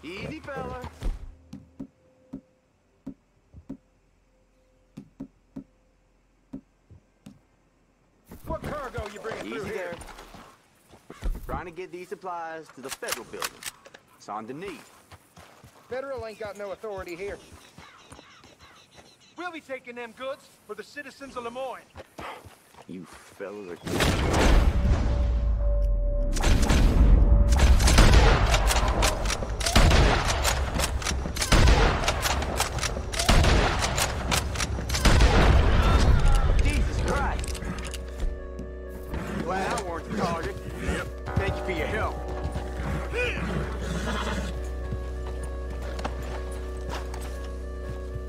Easy, fella. What cargo you bringing through Easy here? there. Trying to get these supplies to the federal building. It's on the knee. Federal ain't got no authority here. We'll be taking them goods for the citizens of Lemoyne. You fellas are... Jesus Christ! Glad I weren't the target. Yep. Thank you for your help.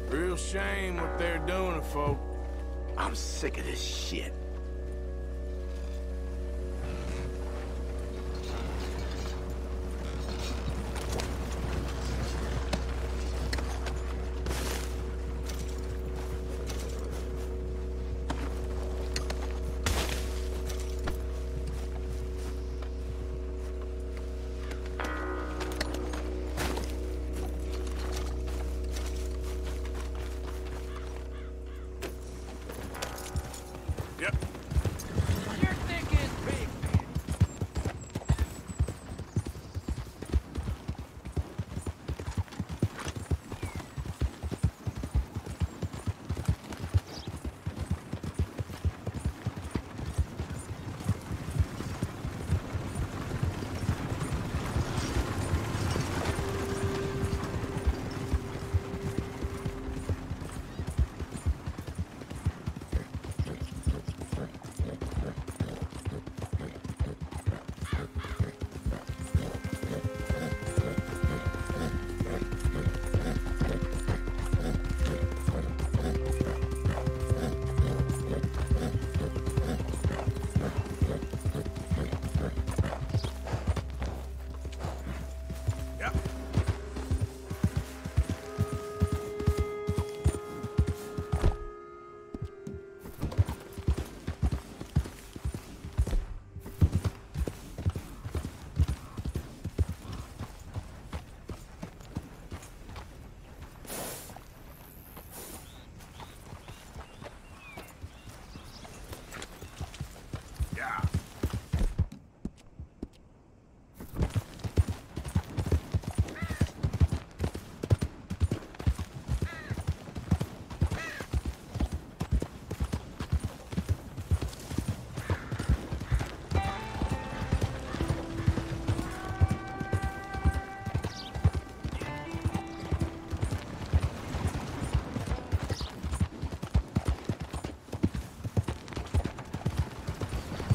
Real shame what they're doing to folk. I'm sick of this shit. Yep. Your dick is big, man. Yep. Yeah.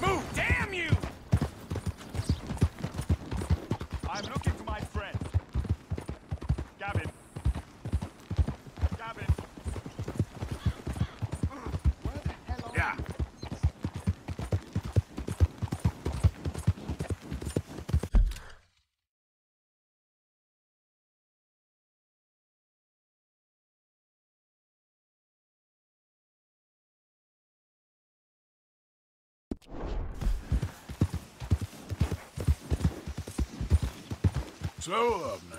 Move! Damn you! I'm looking for my friend. Gavin. Gavin. Where the hell are Yeah. you? Slow up now.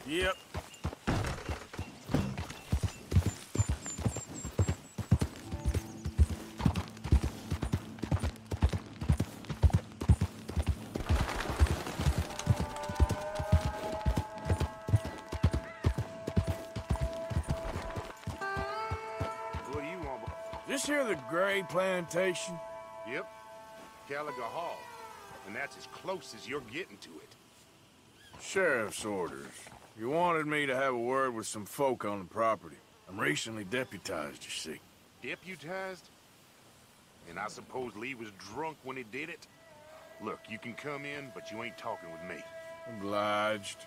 Yep. What do you want? This here the Gray Plantation? Yep. Gallagher Hall. And that's as close as you're getting to it. Sheriff's orders. You wanted me to have a word with some folk on the property. I'm recently deputized, you see. Deputized? And I suppose Lee was drunk when he did it? Look, you can come in, but you ain't talking with me. Obliged.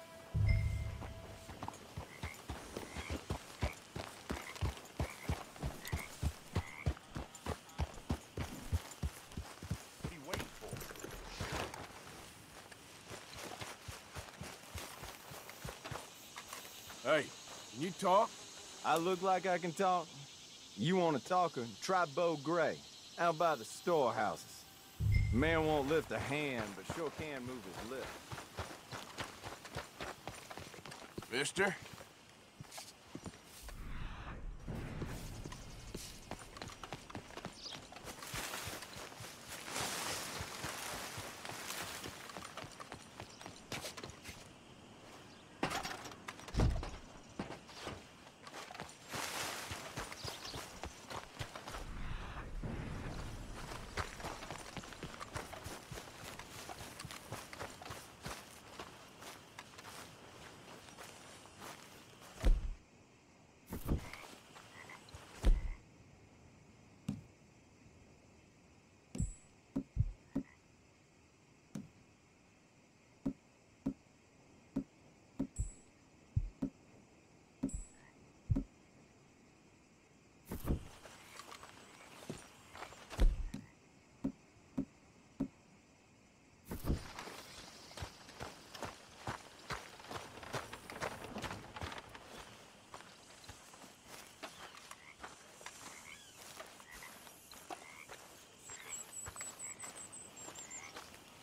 What are you waiting for? Hey, can you talk? I look like I can talk? You want to talk? Try Bo Gray, out by the storehouses. Man won't lift a hand, but sure can move his lips. Mister?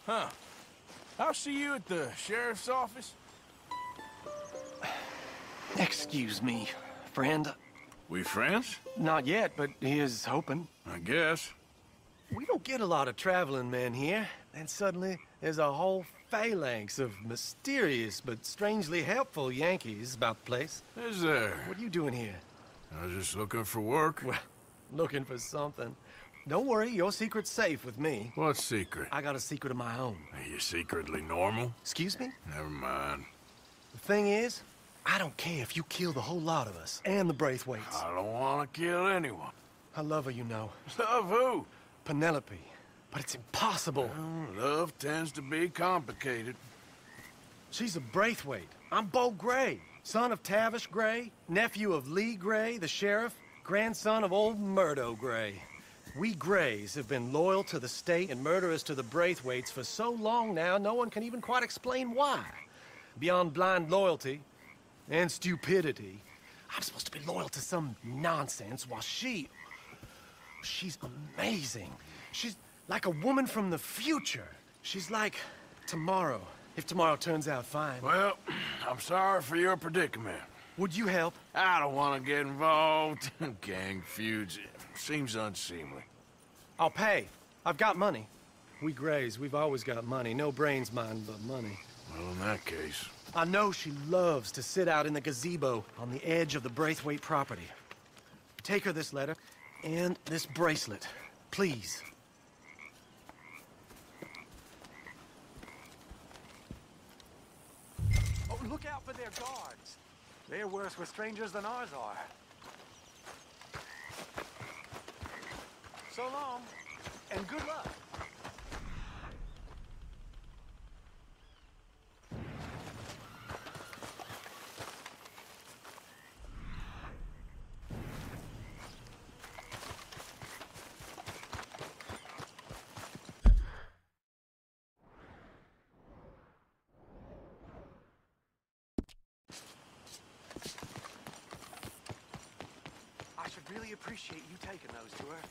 Huh. I'll see you at the sheriff's office. Excuse me, friend. We friends? Not yet, but he is hoping. I guess. We don't get a lot of traveling men here, and suddenly there's a whole phalanx of mysterious but strangely helpful Yankees about the place. Is there? What are you doing here? I was just looking for work. Well, looking for something. Don't worry, your secret's safe with me. What secret? I got a secret of my own. Are you secretly normal? Excuse me? Never mind. The thing is, I don't care if you kill the whole lot of us, and the Braithwaites. I don't want to kill anyone. I love her, you know. Love who? Penelope. But it's impossible. Well, love tends to be complicated. She's a Braithwaite. I'm Bo Gray, son of Tavish Gray, nephew of Lee Gray, the sheriff, grandson of old Murdo Gray. We Grays have been loyal to the state and murderous to the Braithwaites for so long now, no one can even quite explain why. Beyond blind loyalty and stupidity, I'm supposed to be loyal to some nonsense while she's amazing. She's like a woman from the future. She's like tomorrow, if tomorrow turns out fine. Well, I'm sorry for your predicament. Would you help? I don't want to get involved in gang feuds. Seems unseemly. I'll pay. I've got money. We Grays, we've always got money. No brains, mind, but money. Well, in that case... I know she loves to sit out in the gazebo on the edge of the Braithwaite property. Take her this letter and this bracelet, please. Oh, look out for their guards. They're worse with strangers than ours are. So long, and good luck. I should really appreciate you taking those to her.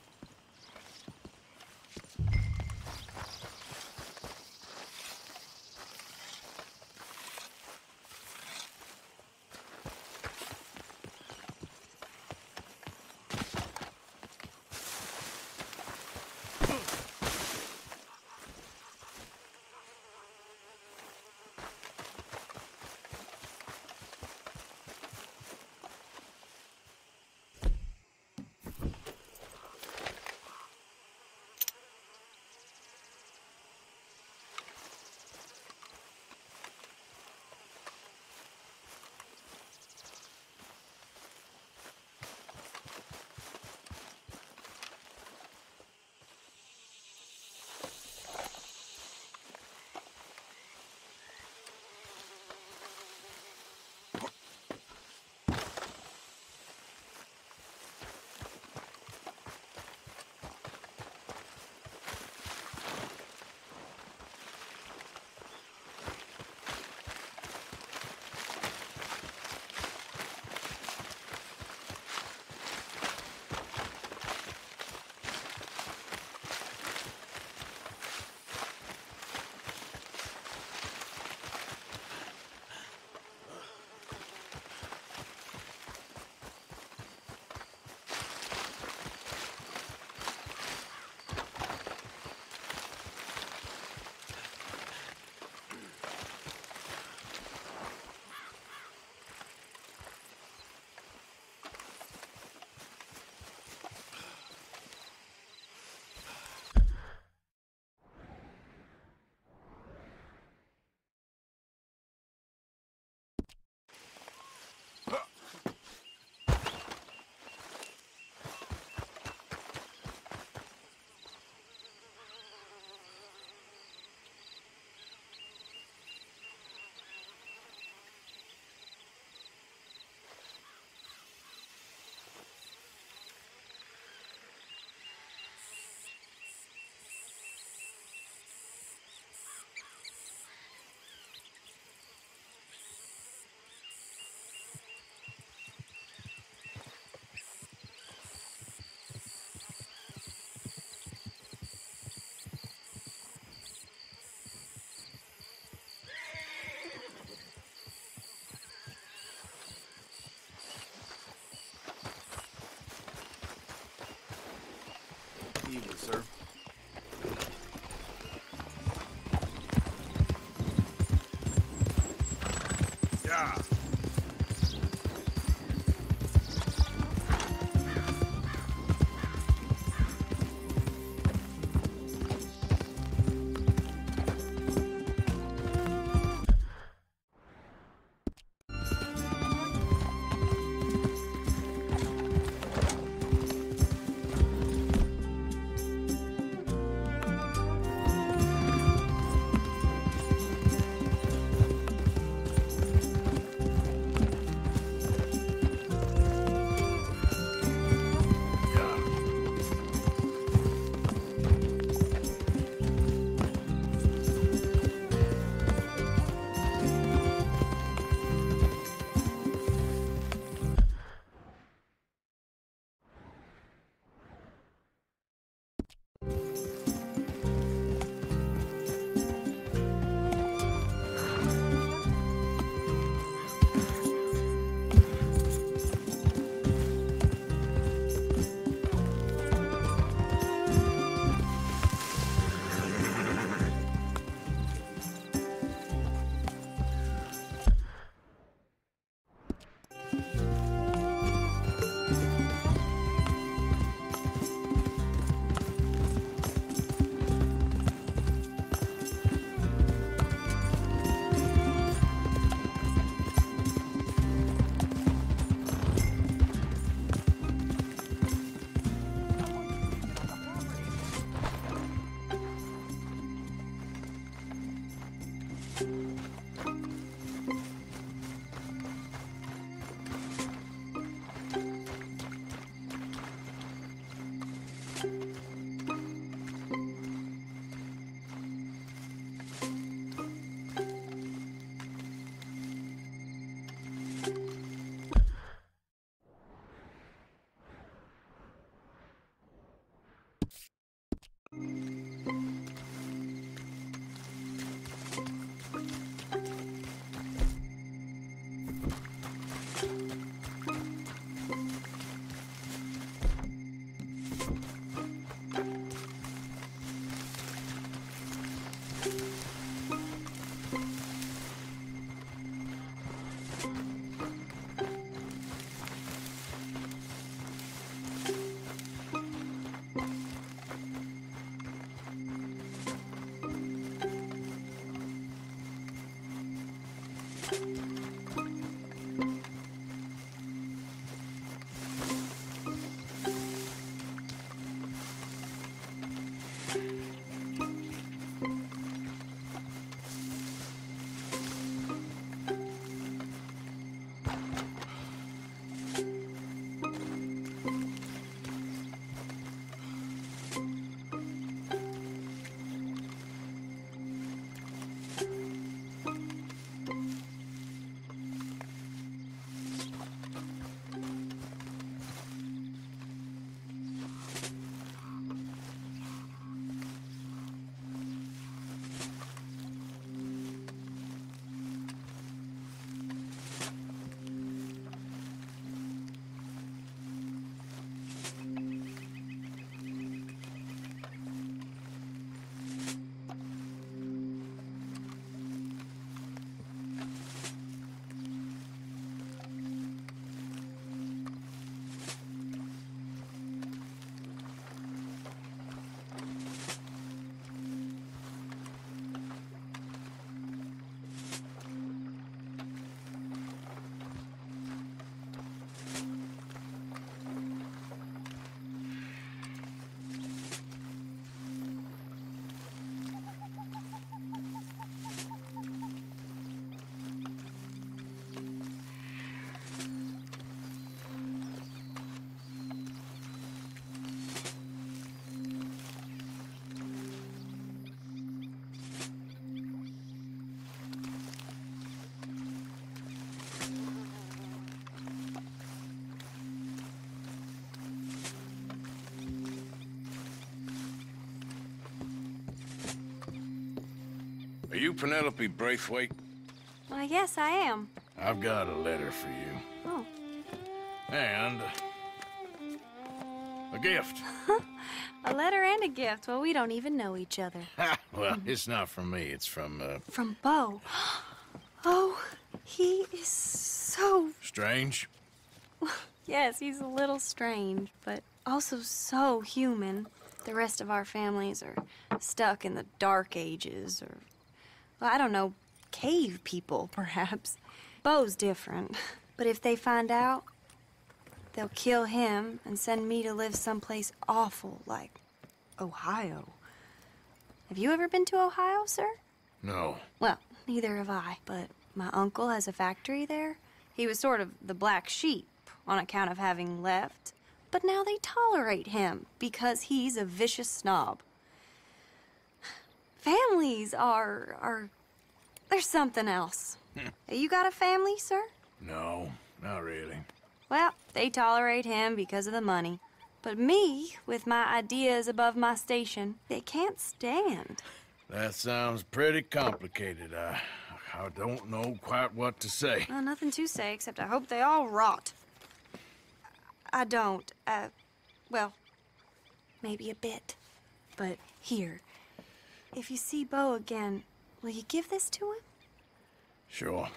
Are you Penelope Braithwaite? Why, yes, I am. I've got a letter for you. Oh. And a gift. A letter and a gift. Well, we don't even know each other. Well, it's not from me. It's from, From Bo. Oh, he is so... Strange? Yes, he's a little strange, but also so human. The rest of our families are stuck in the Dark Ages, or, well, I don't know, cave people, perhaps. Bo's different. But if they find out, they'll kill him and send me to live someplace awful like Ohio. Have you ever been to Ohio, sir? No. Well, neither have I, but my uncle has a factory there. He was sort of the black sheep on account of having left, but now they tolerate him because he's a vicious snob. Families are there's something else. You got a family, sir? No, not really. Well, they tolerate him because of the money. But me, with my ideas above my station, they can't stand. That sounds pretty complicated. I don't know quite what to say. Well, nothing to say, except I hope they all rot. I don't, well, maybe a bit. But here, if you see Bo again, will you give this to him? Sure.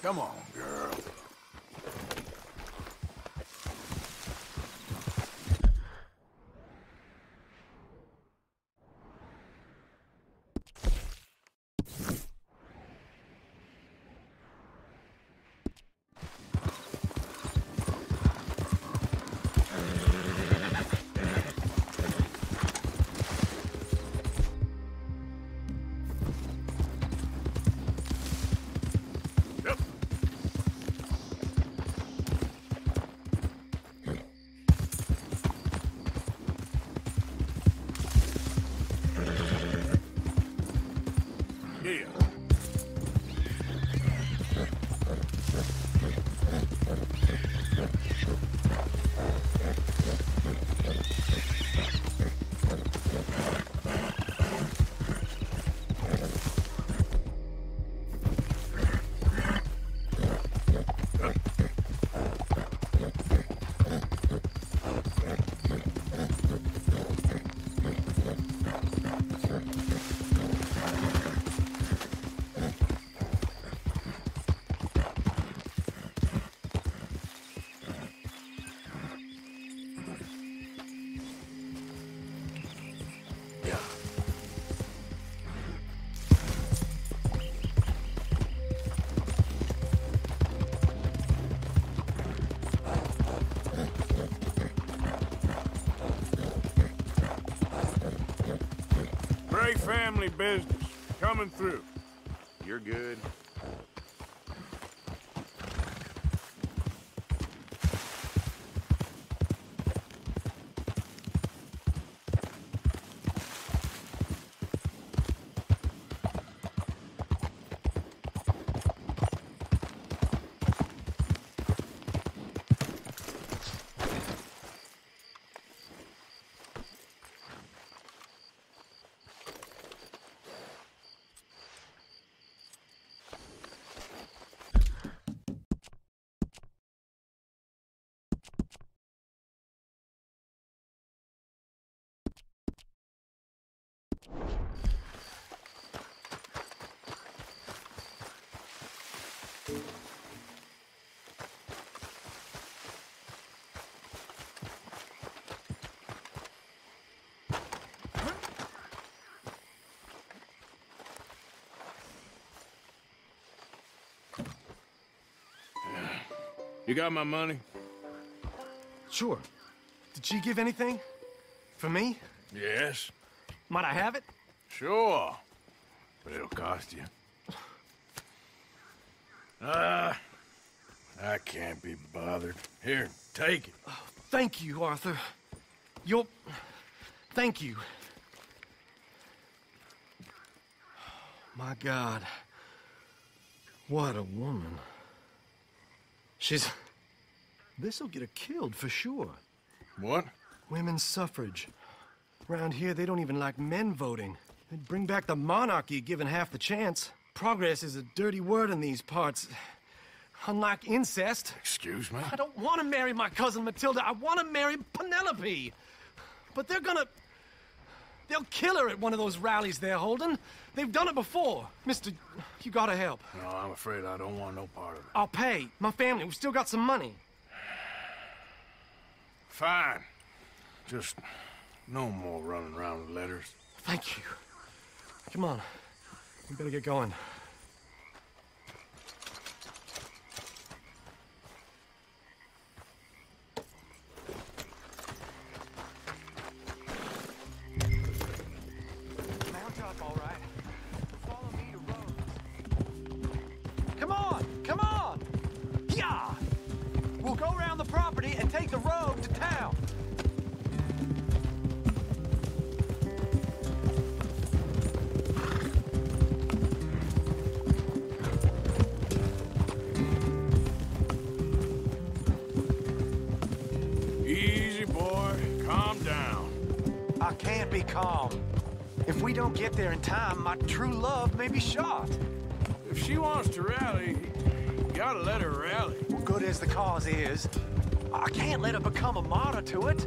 Come on, girl. Yeah. Gray family business. Coming through. You're good. You got my money? Sure. Did she give anything? For me? Yes. Might I have it? Sure. But it'll cost you. I can't be bothered. Here, take it. Thank you, Arthur. Thank you. My God. What a woman. This'll get her killed for sure. What? Women's suffrage. Around here, they don't even like men voting. They'd bring back the monarchy given half the chance. Progress is a dirty word in these parts. Unlike incest. Excuse me? I don't want to marry my cousin Matilda. I want to marry Penelope. But they'll kill her at one of those rallies they're holding. They've done it before. Mister, you gotta help. No, I'm afraid I don't want no part of it. I'll pay. My family, we've still got some money. Fine. Just no more running around with letters. Thank you. Come on. We better get going. Mount up, all right. Follow me to Rose. Come on! Come on! Yeah! We'll go around the property and take the road to town. Easy, boy. Calm down. I can't be calm. If we don't get there in time, my true love may be shot. If she wants to rally, you gotta let her rally. Good as the cause is, I can't let her become a martyr to it.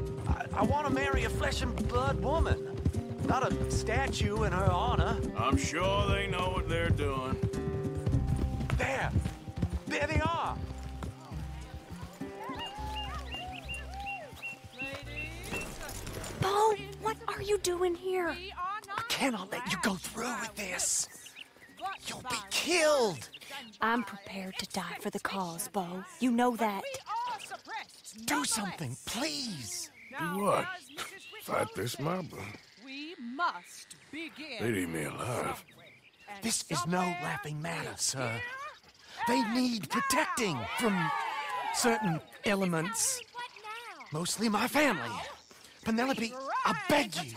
I want to marry a flesh and blood woman, not a statue in her honor. I'm sure they know what they're doing. There! There they are! Bo, what are you doing here? I cannot let you go through with this. You'll be killed. I'm prepared to die for the cause, Bo. You know that. Do something, please. Do what? Fight this mob? We must begin. They'd eat me alive. This is no laughing matter, sir. They need protecting from certain elements. Mostly my family. Penelope, I beg you.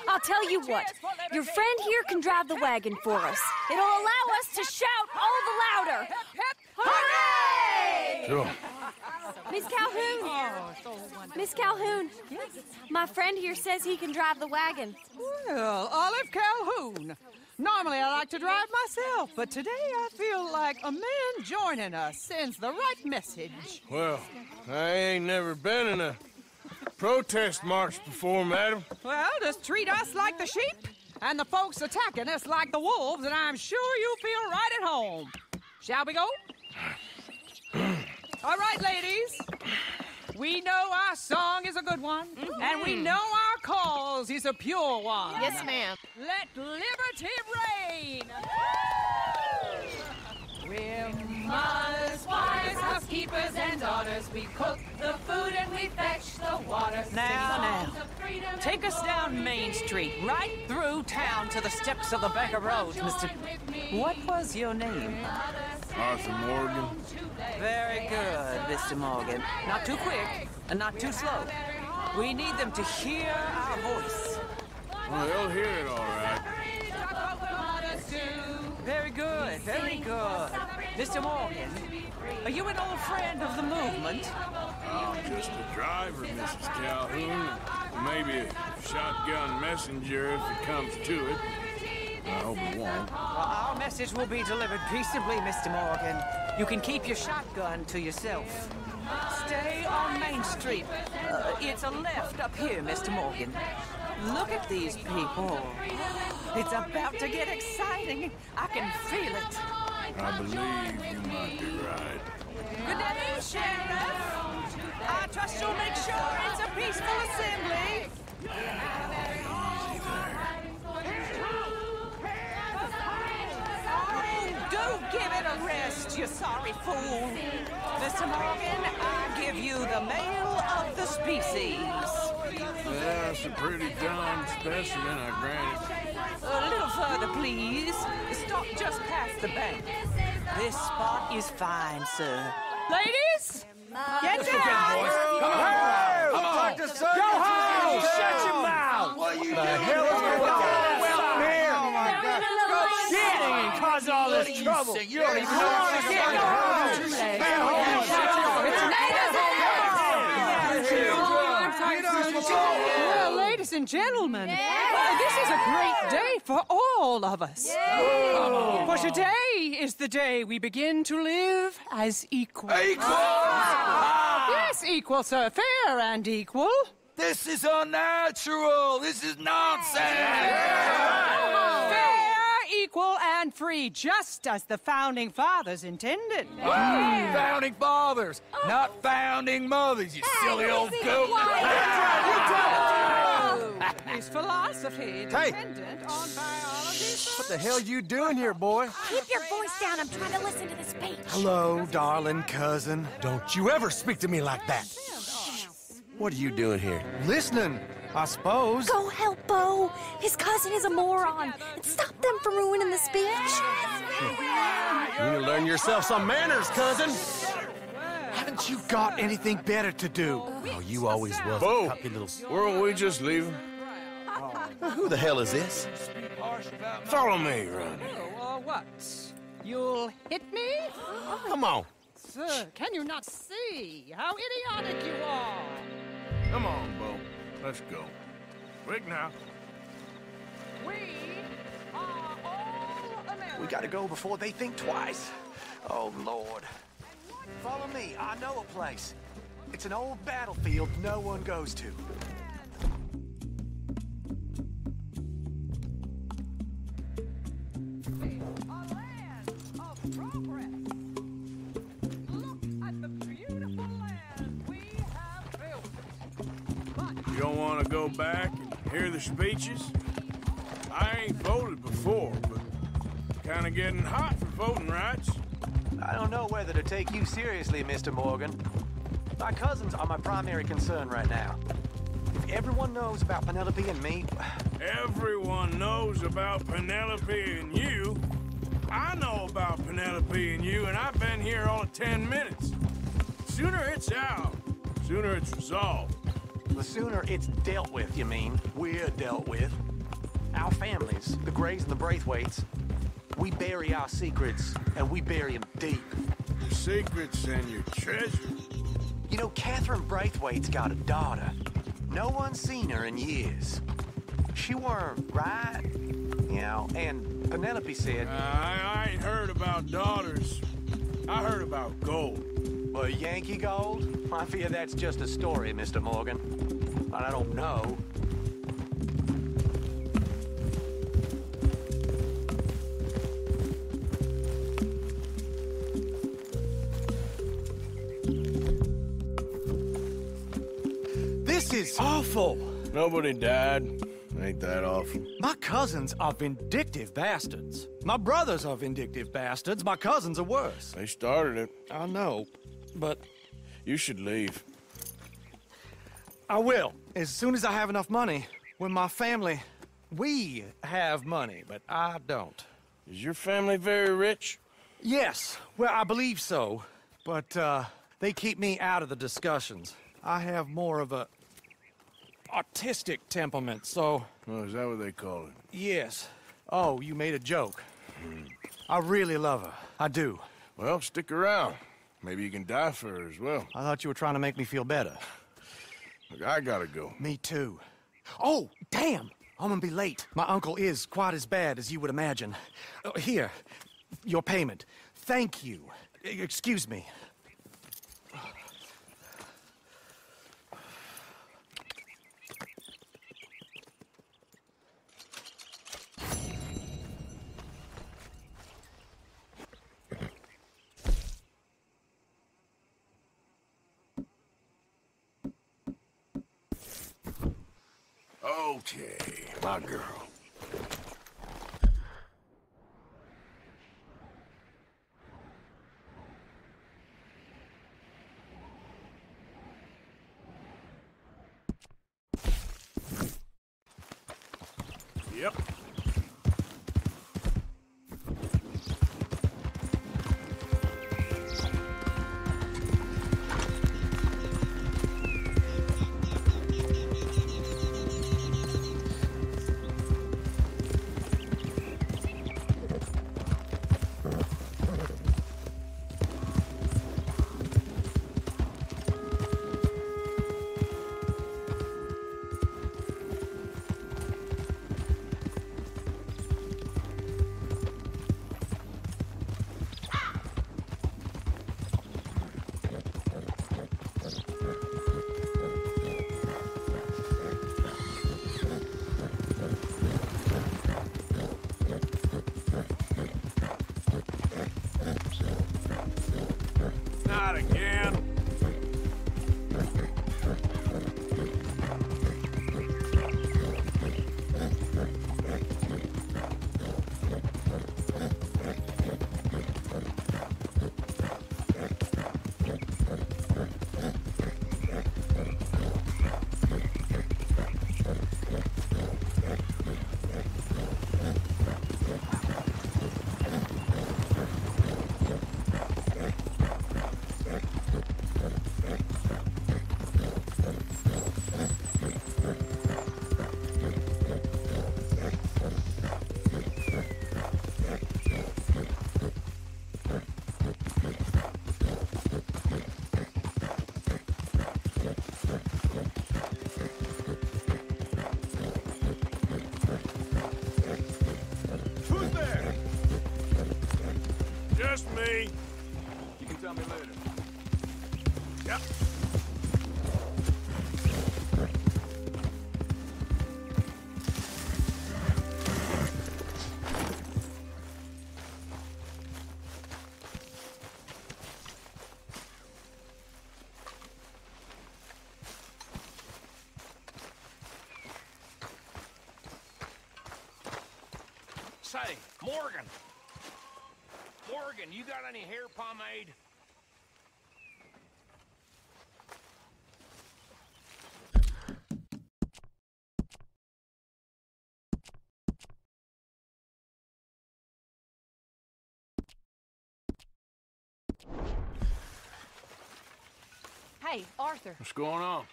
I'll tell you what. Your friend here can drive the wagon for us. It'll allow us to shout all the louder. Hooray! Sure. Miss Calhoun! Miss Calhoun! My friend here says he can drive the wagon. Well, Olive Calhoun. Normally I like to drive myself, but today I feel like a man joining us sends the right message. Well, I ain't never been in a protest march before, madam. Well, just treat us like the sheep, and the folks attacking us like the wolves, and I'm sure you feel right at home. Shall we go? All right, ladies. We know our song is a good one, and we know our cause is a pure one. Yes, ma'am. Let liberty reign! We're mothers, wives, housekeepers, and daughters. We cook the food and we fetch the water. Now, take us down Main Street, right through town to the steps of the Becker Road, Mr. What was your name? Arthur Morgan. Very good, Mr. Morgan. Not too quick and not too slow. We need them to hear our voice. Well, they'll hear it all right. Very good, very good. Mr. Morgan, are you an old friend of the movement? I'm just a driver, Mrs. Calhoun. Maybe a shotgun messenger if it comes to it. I hope it won't. Well, our message will be delivered peaceably, Mr. Morgan. You can keep your shotgun to yourself. Stay on Main Street. It's a left up here, Mr. Morgan. Look at these people. It's about to get exciting. I can feel it. I believe you might be right. Good day, Sheriff. I trust you'll make sure it's a peaceful assembly. Do give it a rest, you sorry fool. Mr. Morgan, I give you the male of the species. That's a pretty darn specimen, I grant it. A little further, please. Stop just past the bank. This spot is fine, sir. Ladies, get down! Come on! Go home! Shut your mouth! What are you doing? The hell is going on here? Oh my God! Shit! And cause all this trouble. You don't even know what you're doing. Well, ladies Ladies and gentlemen, this is a great day for all of us. For today is the day we begin to live as equals. Yes, equal, sir. Fair and equal. This is unnatural. This is nonsense. Fair, equal, and free, just as the Founding Fathers intended. Founding fathers, not founding mothers, you silly old goat. His philosophy dependent on biology. What the hell you doing here, boy? Keep your voice down. I'm trying to listen to the speech. Hello, darling cousin. Don't you ever speak to me like that. What are you doing here? Listening, I suppose. Go help Bo. His cousin is a moron. And stop them from ruining the speech. You need to learn yourself some manners, cousin. Haven't you got anything better to do? Oh, you always was Bo, a puppy little... weren't we just leaving? Who the hell is this? Follow me, Ronnie. What? You'll hit me? Come on. Sir, can you not see how idiotic you are? Come on, Bo. Let's go. Quick now. We are all Americans. We gotta go before they think twice. Oh, Lord. Follow me. I know a place. It's an old battlefield no one goes to. You don't want to go back and hear the speeches? I ain't voted before, but kind of getting hot for voting rights. I don't know whether to take you seriously, Mr. Morgan. My cousins are my primary concern right now. If everyone knows about Penelope and me... Everyone knows about Penelope and you. I know about Penelope and you, and I've been here all of 10 minutes. Sooner it's out, sooner it's resolved. The sooner it's dealt with, you mean, we're dealt with. Our families, the Grays and the Braithwaites, we bury our secrets, and we bury them deep. Your secrets and your treasure. You know, Catherine Braithwaite's got a daughter. No one's seen her in years. She weren't right, you know, and Penelope said... I ain't heard about daughters. I heard about gold. Well, Yankee gold? I fear that's just a story, Mr. Morgan. But I don't know. This is awful. Nobody died. Ain't that awful? My cousins are vindictive bastards. My brothers are vindictive bastards. My cousins are worse. They started it. I know, but You should leave. I will. As soon as I have enough money. When my family... We have money, but I don't. Is your family very rich? Yes. Well, I believe so. But, they keep me out of the discussions. I have more of a... artistic temperament, so... Oh, is that what they call it? Yes. Oh, you made a joke. I really love her. I do. Well, stick around. Maybe you can die for her as well. I thought you were trying to make me feel better. Look, I gotta go. Me too. Oh, damn! I'm gonna be late. My uncle is quite as bad as you would imagine. Here, your payment. Thank you. Excuse me. Okay, my girl. Yep. me. You can tell me later. Yep. Say, Morgan. Morgan, you got any hair pomade? Hey, Arthur. What's going on?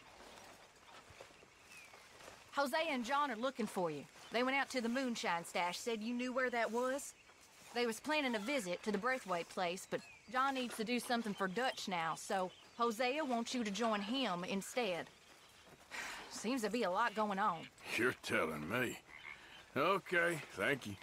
Jose and John are looking for you. They went out to the moonshine stash, said you knew where that was. They was planning a visit to the Braithwaite place, but John needs to do something for Dutch now, so Hosea wants you to join him instead. Seems to be a lot going on. You're telling me. Okay, thank you.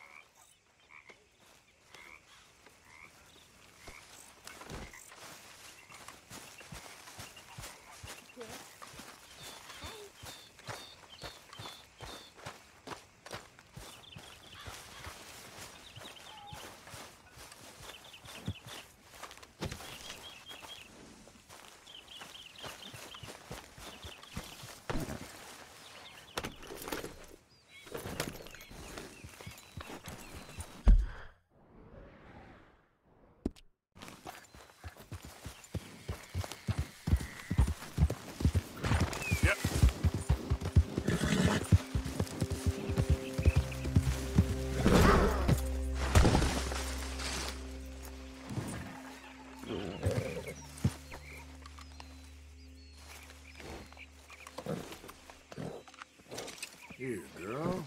Here, girl.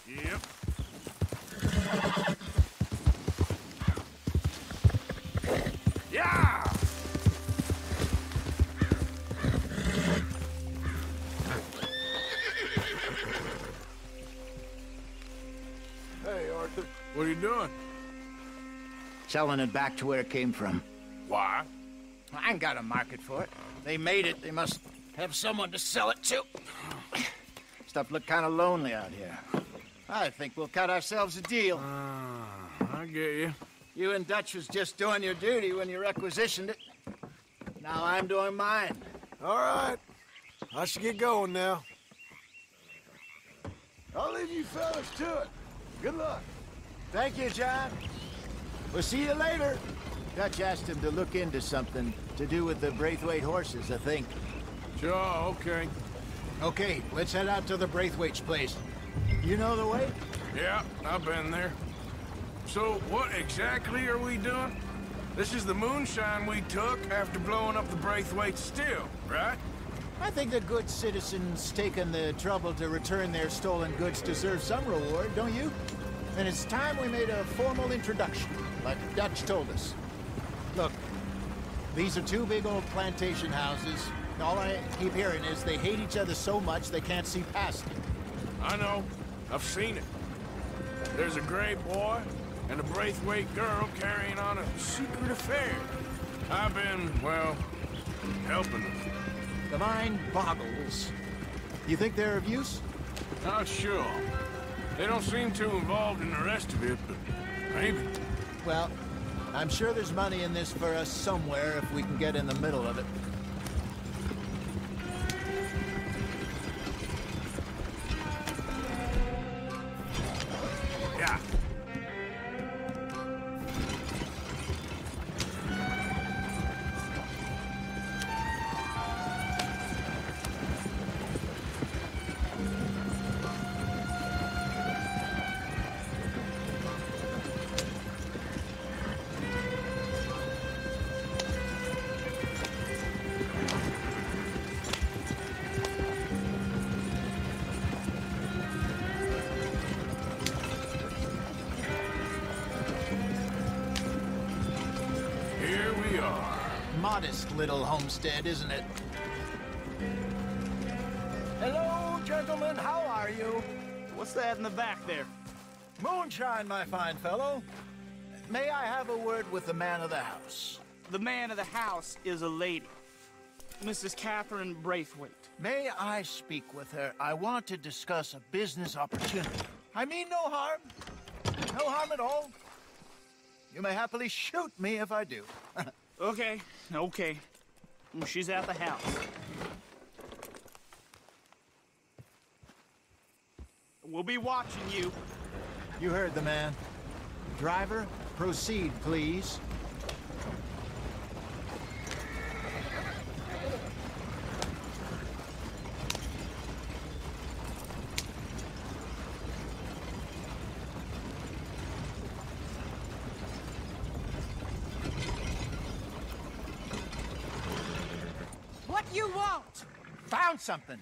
Yep. Yeah! Hey, Arthur. What are you doing? Selling it back to where it came from. Why? I ain't got a market for it. They made it. They must have someone to sell it to. Stuff look kind of lonely out here. I think we'll cut ourselves a deal. I get you. You and Dutch was just doing your duty when you requisitioned it. Now I'm doing mine. All right. I should get going now. I'll leave you fellas to it. Good luck. Thank you, John. We'll see you later. Dutch asked him to look into something to do with the Braithwaite horses, I think. Sure, okay. Okay, let's head out to the Braithwaite's place. You know the way? Yeah, I've been there. So, what exactly are we doing? This is the moonshine we took after blowing up the Braithwaite still, right? I think the good citizens taking the trouble to return their stolen goods deserve some reward, don't you? And it's time we made a formal introduction, like Dutch told us. Look, these are two big old plantation houses. All I keep hearing is they hate each other so much they can't see past it. I know. I've seen it. There's a gray boy and a Braithwaite girl carrying on a secret affair. I've been, well, helping them. The mind boggles. You think they're of use? Not sure. They don't seem too involved in the rest of it, but maybe. Well, I'm sure there's money in this for us somewhere if we can get in the middle of it. Yeah. Modest little homestead, isn't it? Hello, gentlemen. How are you? What's that in the back there? Moonshine, my fine fellow. may I have a word with the man of the house? The man of the house is a lady. Mrs. Catherine Braithwaite. May I speak with her? I want to discuss a business opportunity. I mean no harm. No harm at all. You may happily shoot me if I do. Okay. She's at the house. We'll be watching you. You heard the man. Driver, proceed, please. What you want? Found something.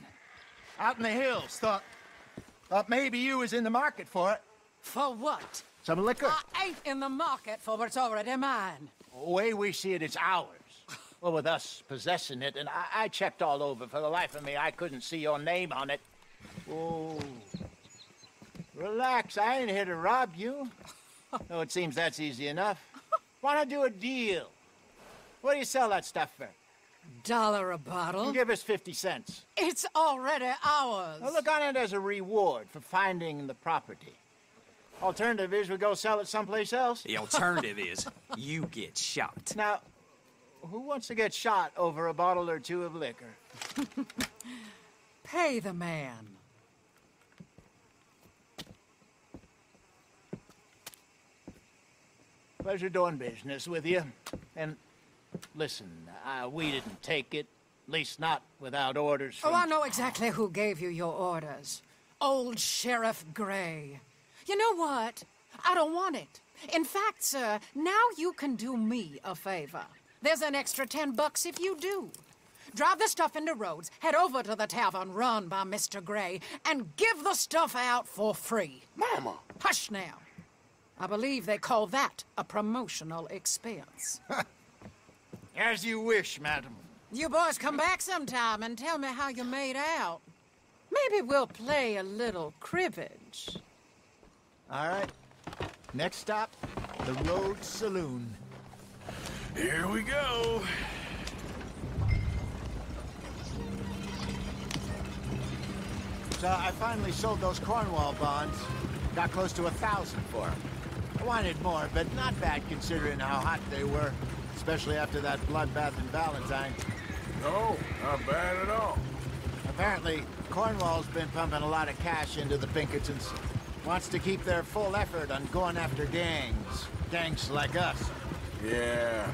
Out in the hills. Thought maybe you was in the market for it. For what? Some liquor. I ain't in the market for what's already mine. The way we see it, it's ours. Well, with us possessing it, and I checked all over. For the life of me, I couldn't see your name on it. Oh. Relax, I ain't here to rob you. Though it seems that's easy enough. Why not do a deal? What do you sell that stuff for? $1 a bottle? You give us 50 cents. It's already ours. Well, look on it as a reward for finding the property. Alternative is we go sell it someplace else. The alternative is you get shot. Now, who wants to get shot over a bottle or two of liquor? Pay the man. Pleasure doing business with you. And listen, we didn't take it. At least not without orders from... Oh, I know exactly who gave you your orders. Old Sheriff Gray. You know what? I don't want it. In fact, sir, now you can do me a favor. There's an extra $10 if you do. Drive the stuff into Rhodes, head over to the tavern run by Mr. Gray, and give the stuff out for free. Mama! Hush now. I believe they call that a promotional expense. As you wish, madam. You boys come back sometime and tell me how you made out. Maybe we'll play a little cribbage. All right. Next stop, the Rhodes Saloon. Here we go. So I finally sold those Cornwall bonds. Got close to 1,000 for them. I wanted more, but not bad considering how hot they were. Especially after that bloodbath in Valentine. No, not bad at all. Apparently, Cornwall's been pumping a lot of cash into the Pinkertons. Wants to keep their full effort on going after gangs. Gangs like us. Yeah,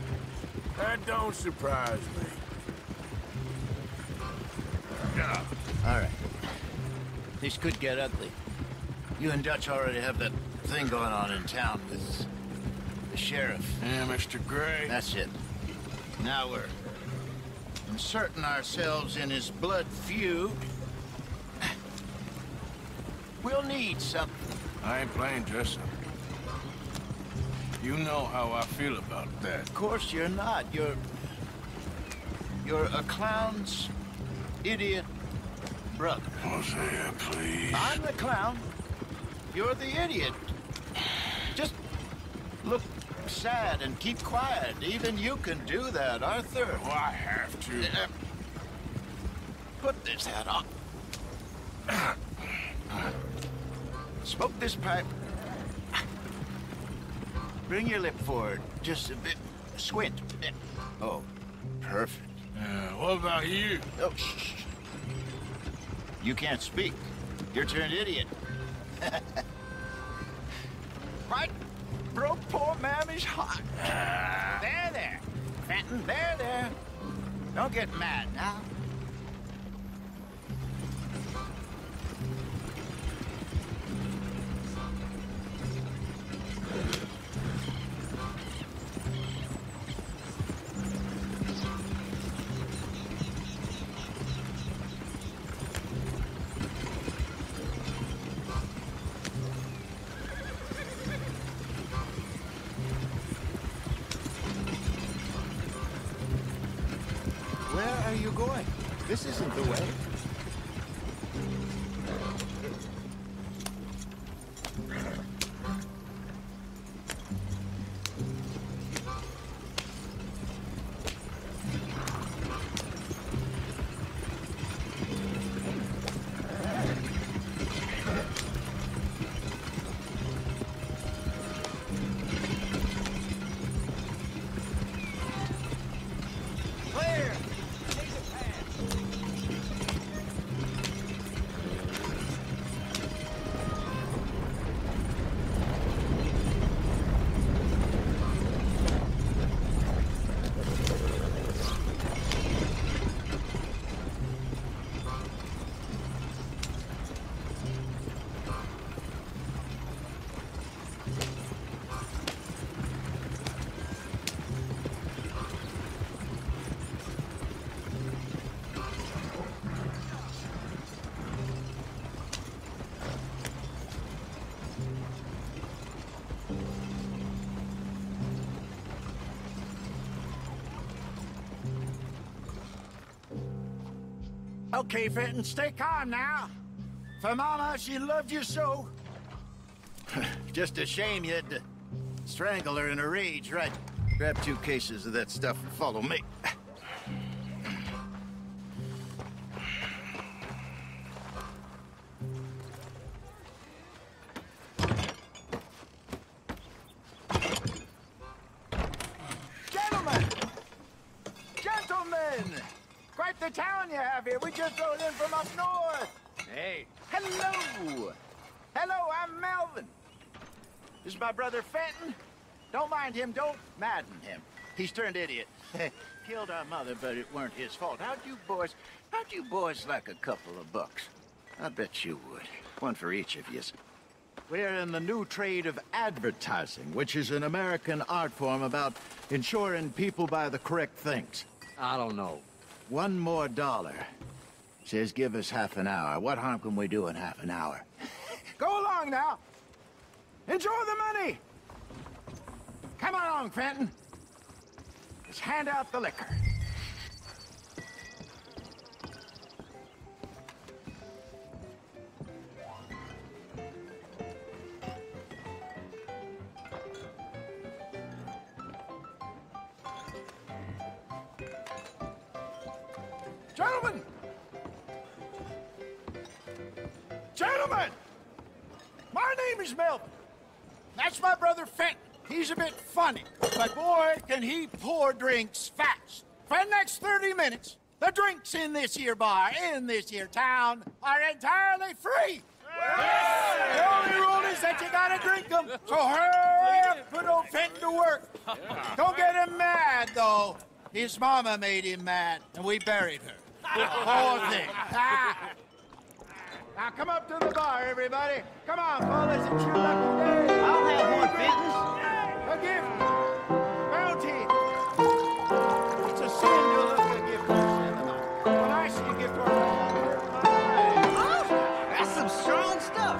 that don't surprise me. All right. This could get ugly. You and Dutch already have that thing going on in town with the sheriff. Yeah, Mr. Gray. That's it. Now we're inserting ourselves in his blood feud. We'll need something. I ain't playing dress up. You know how I feel about that. Of course you're not. You're a clown's idiot brother. Hosea, please. I'm the clown. You're the idiot. Just look sad and keep quiet. Even you can do that, Arthur. Oh, I have to. Put this hat on. Smoke this pipe. Bring your lip forward. Just a bit. Squint. Oh, perfect. What about you? Oh, shh. You can't speak. You're turned idiot. Right? Broke poor Mammy's heart. There. Fenton, there. Don't get mad now. Where are you going? This isn't the way. Okay, Fenton, stay calm now. For Mama, she loved you so. Just a shame you had to strangle her in a rage, right? Grab 2 cases of that stuff and follow me. Gentlemen! Quite the town you have here. We just rode in from up north. Hey. Hello. Hello, I'm Melvin. This is my brother Fenton. Don't mind him. Don't madden him. He's turned idiot. Killed our mother, but it weren't his fault. How'd you boys like a couple of bucks? I bet you would. One for each of yous. We're in the new trade of advertising, which is an American art form about ensuring people buy the correct things. I don't know. $1 more. Says give us half an hour. What harm can we do in half an hour? Go along now. Enjoy the money. Come along, Fenton. Let's hand out the liquor. Gentlemen! Gentlemen! My name is Melvin. That's my brother Fenton. He's a bit funny, but boy, can he pour drinks fast. For the next 30 minutes, the drinks in this here bar, in this here town, are entirely free. Yes! The only rule is that you gotta drink them. So hurry up, put old Fenton to work. Don't get him mad, though. His mama made him mad, and we buried her. Poor thing. Now come up to the bar, everybody. Come on, fellas, it's your lucky day. I'll have one, Fenton. A gift. Bounty. It's a sin to look a gift horse in the mouth. When I see a gift horse, oh, that's some strong stuff.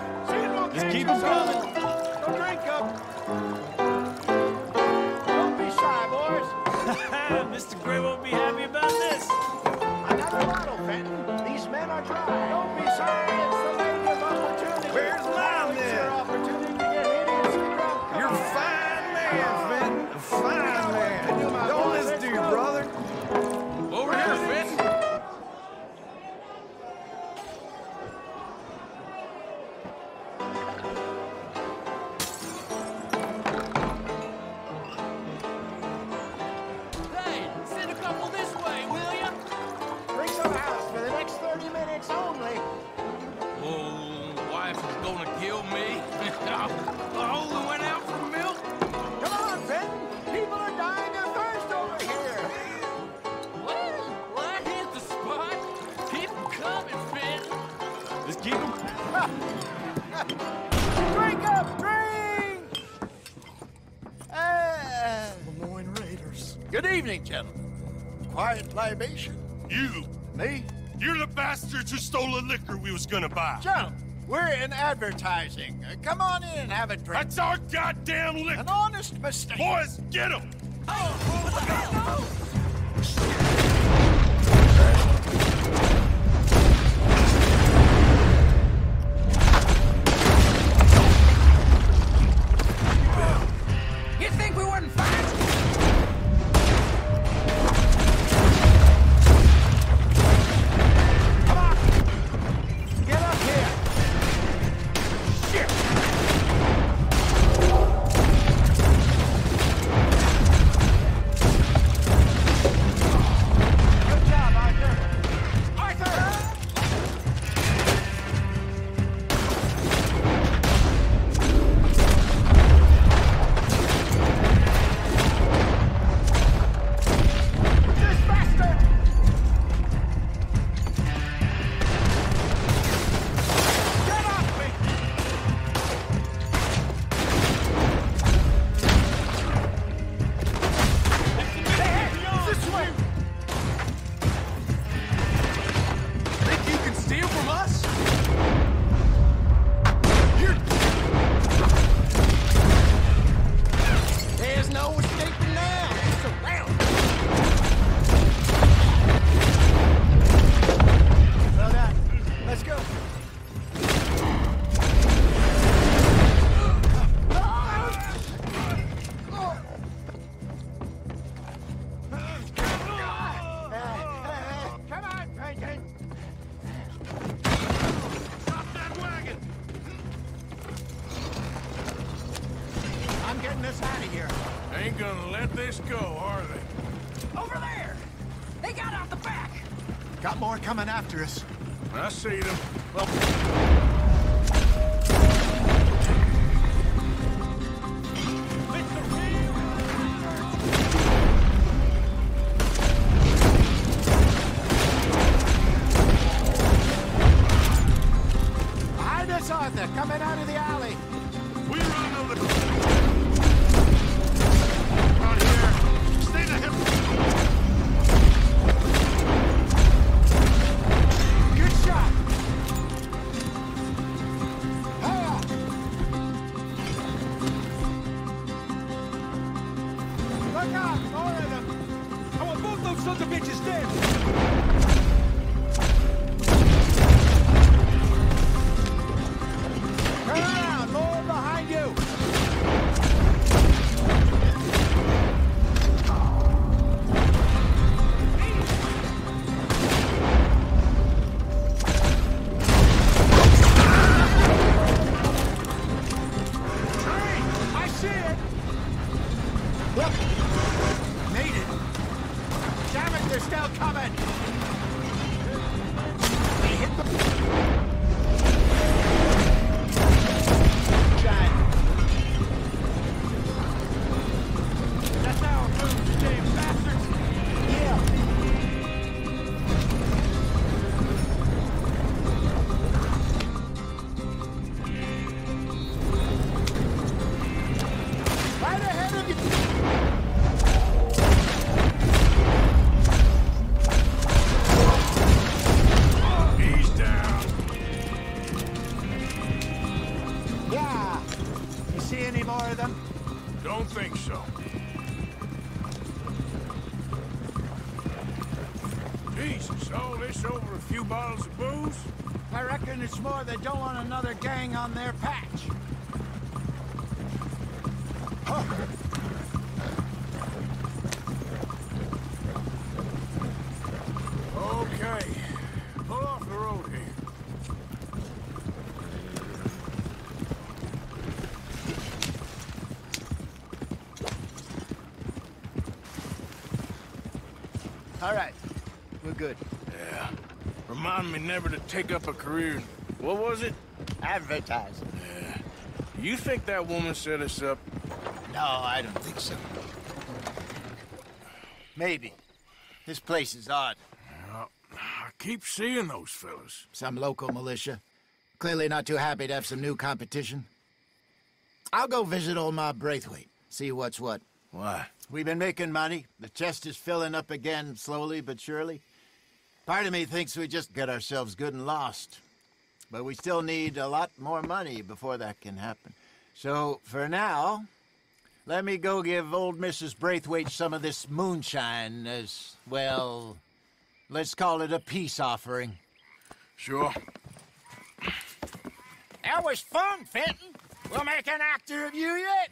Just keep them coming. Don't drink up. Don't be shy, boys. Mr. Gray won't be happy about this. Another bottle, Fenton. These men are dry. Don't be shy. It's the lady of opportunity. Where's mine, It's then? your opportunity to get hideously drunk. Come You're on. fine man, Fenton. Fine man. Don't listen to your brother. Over here, Fenton. Hey, send a couple this way, will ya? Drinks on the house for the next 30 minutes only. Oh, wife is gonna kill me. I only went out for milk. Come on, Fenton. People are dying of thirst over here. Well, I hit the spot. Keep 'em coming, Fenton. Just keep them. Drink up, drink! Lemoyne Raiders. Good evening, gentlemen. Quiet libation. You! Me? You're the bastards who stole the liquor we was gonna buy. Gentlemen, we're in advertising. Come on in and have a drink. That's our goddamn liquor! An honest mistake. Boys, get him! You think we wouldn't fight? Come on. Get up here. Shit. let this go, are they? Over there! They got out the back! Got more coming after us. I see them. Well, Behind us, Arthur, coming out of the alley. We run on the... Out here. Stay the hip. Good shot. Hiya. Look out, more of them. I want both those sons of bitches dead! Turn around, more behind you. I see it! Look, made it. Damn it, they're still coming. They hit the... That's our move, you damn bastards! Yeah. Right ahead of you. He's down. Yeah. You see any more of them? Don't think so. Jesus, all this over a few bottles of booze? I reckon it's more they don't want another gang on their patch. Huh. Okay. Pull off the road here. All right. We're good. Yeah. Remind me never to take up a career. What was it? Advertising. Yeah. You think that woman set us up? No, I don't think so. Maybe. This place is odd. Well, I keep seeing those fellas. Some local militia. Clearly not too happy to have some new competition. I'll go visit old Ma Braithwaite. See what's what. Why? We've been making money. The chest is filling up again, slowly but surely. Part of me thinks we just got ourselves good and lost. But we still need a lot more money before that can happen. So, for now, let me go give old Mrs. Braithwaite some of this moonshine as, well, let's call it a peace offering. Sure. That was fun, Fenton. We'll make an actor of you yet.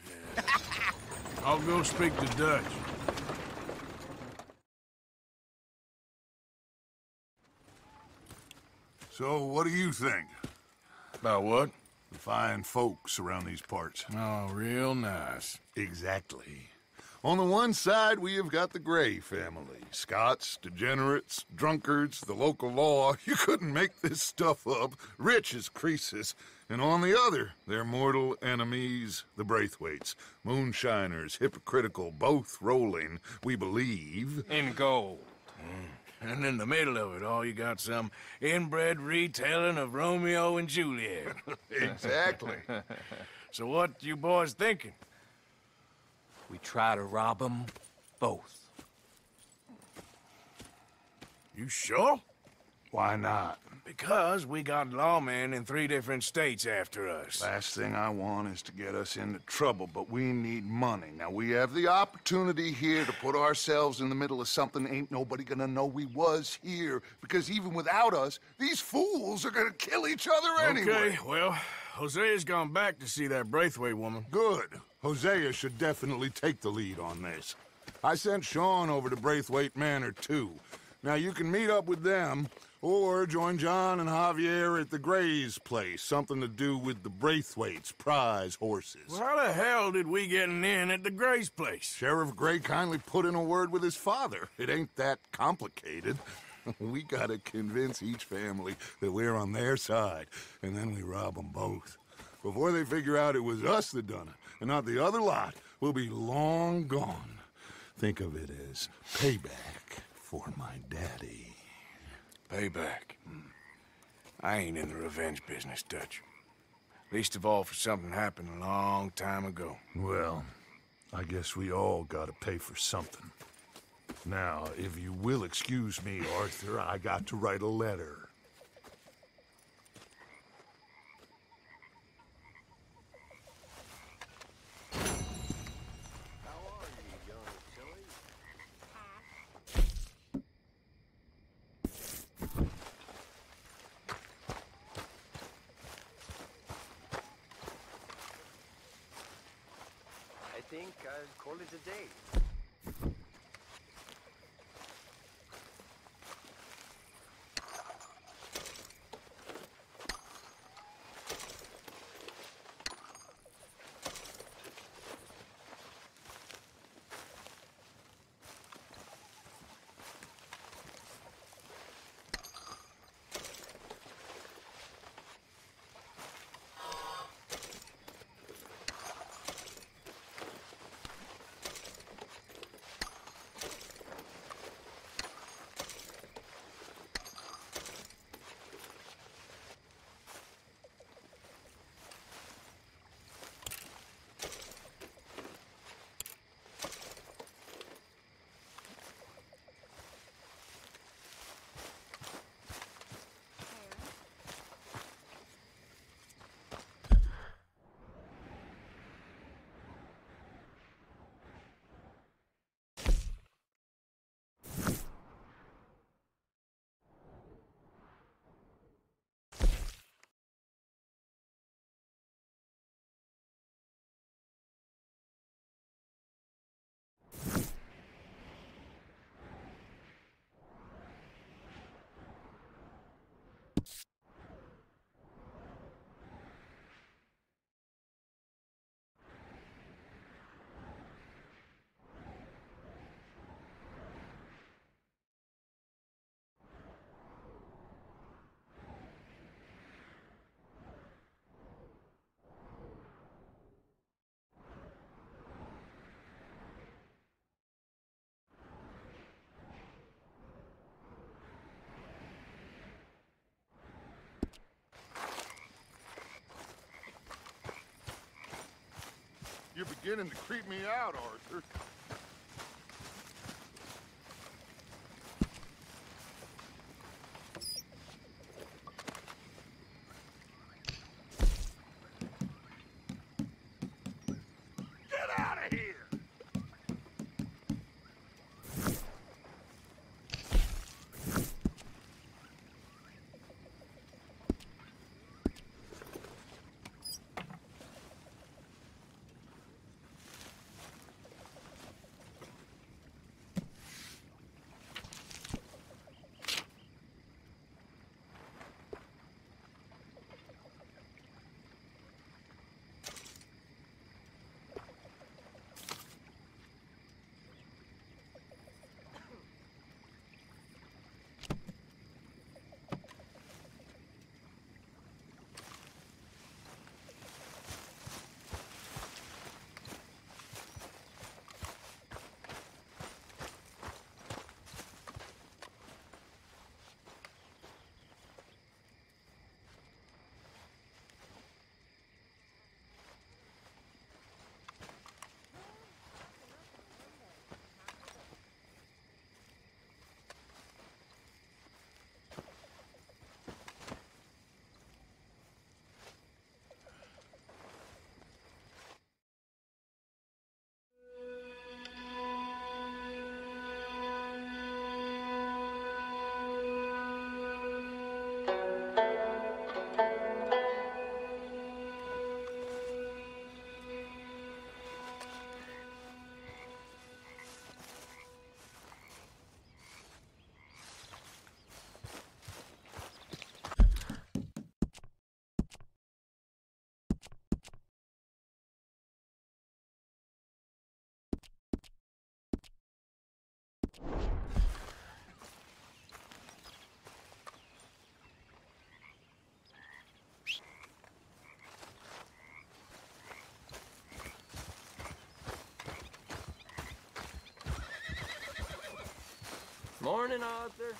I'll go speak to Dutch. So, what do you think? About what? The fine folks around these parts. Oh, real nice. Exactly. On the one side, we have got the Gray family. Scots, degenerates, drunkards, the local law. You couldn't make this stuff up. Rich as Croesus. And on the other, their mortal enemies, the Braithwaites. Moonshiners, hypocritical, both rolling, we believe. In gold. And in the middle of it all, you got some inbred retelling of Romeo and Juliet. Exactly. So what you boys thinking? We try to rob them both. You sure? Why not? Because we got lawmen in 3 different states after us. Last thing I want is to get us into trouble, but we need money. Now, we have the opportunity here to put ourselves in the middle of something ain't nobody gonna know we was here, because even without us, these fools are gonna kill each other anyway. Okay, well, Hosea's gone back to see that Braithwaite woman. Good. Hosea should definitely take the lead on this. I sent Sean over to Braithwaite Manor, too. Now, you can meet up with them, Or join John and Javier at the Gray's place. Something to do with the Braithwaite's prize horses. Well, how the hell did we get in at the Gray's place? Sheriff Gray kindly put in a word with his father. It ain't that complicated. We gotta convince each family that we're on their side, and then we rob them both. Before they figure out it was us that done it, and not the other lot, we'll be long gone. Think of it as payback for my daddy. Payback. I ain't in the revenge business, Dutch. Least of all for something happened a long time ago. Well, I guess we all gotta pay for something. Now, if you will excuse me, Arthur, I got to write a letter. I think I'll call it a day. You're beginning to creep me out, Arthur. Get out of here! Morning, Arthur.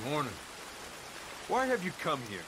Morning. Why have you come here?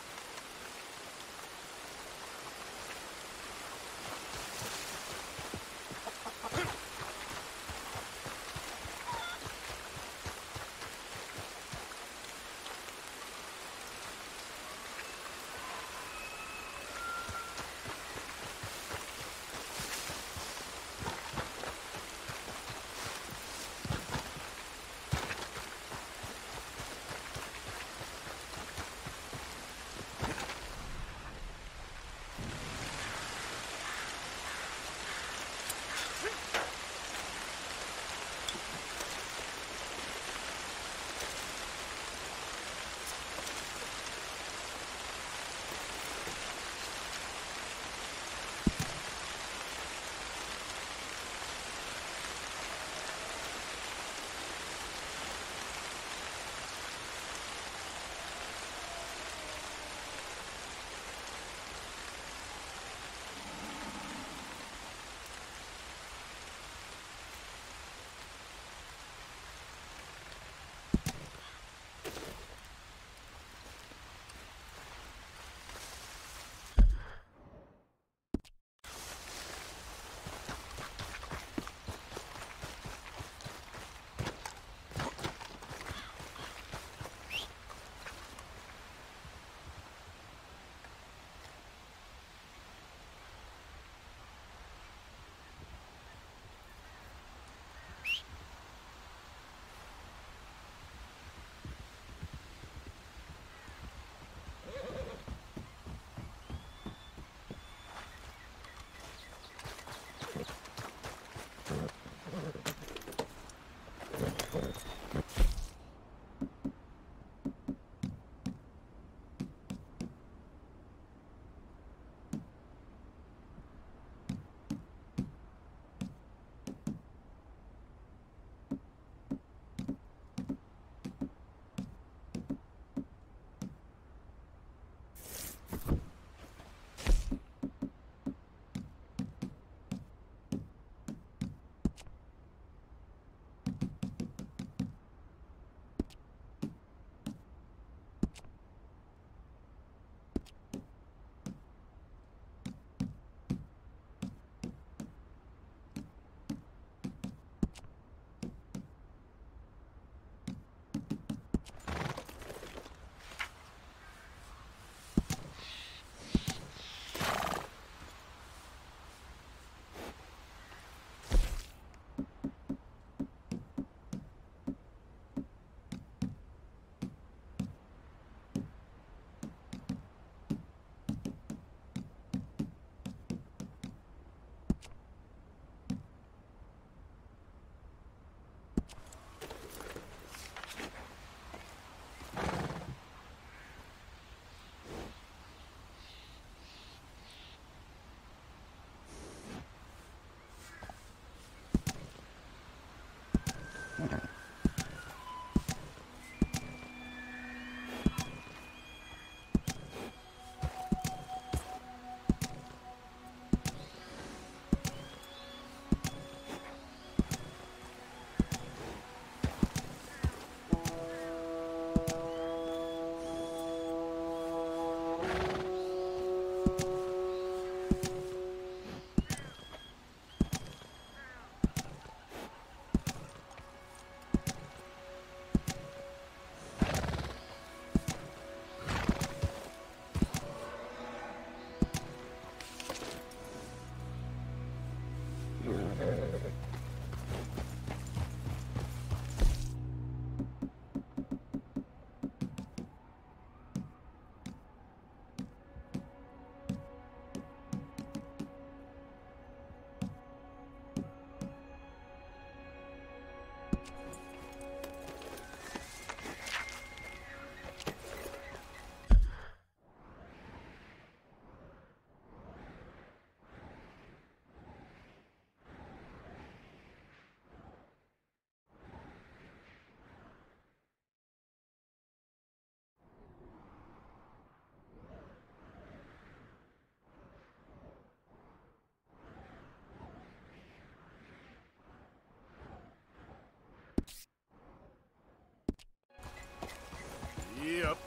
Yep.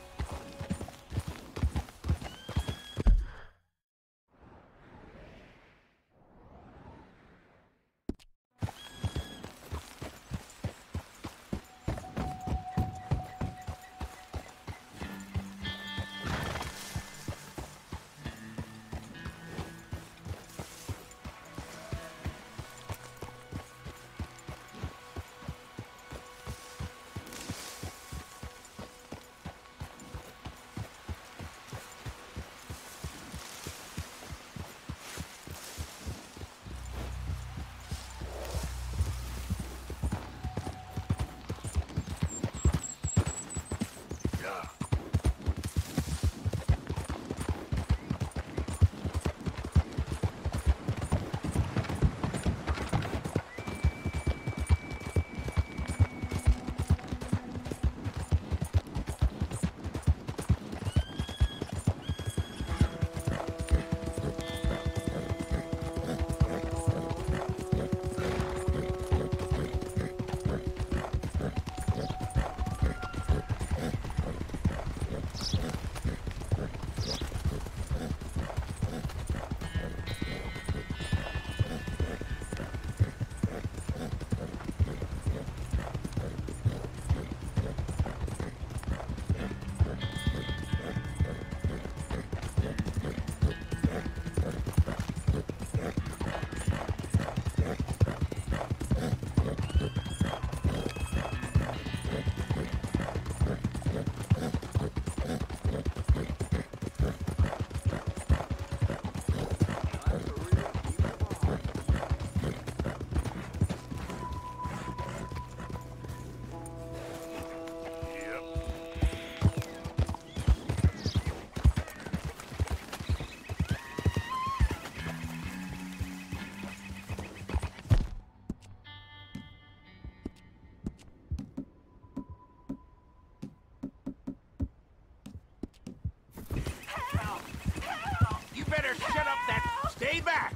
Stay back!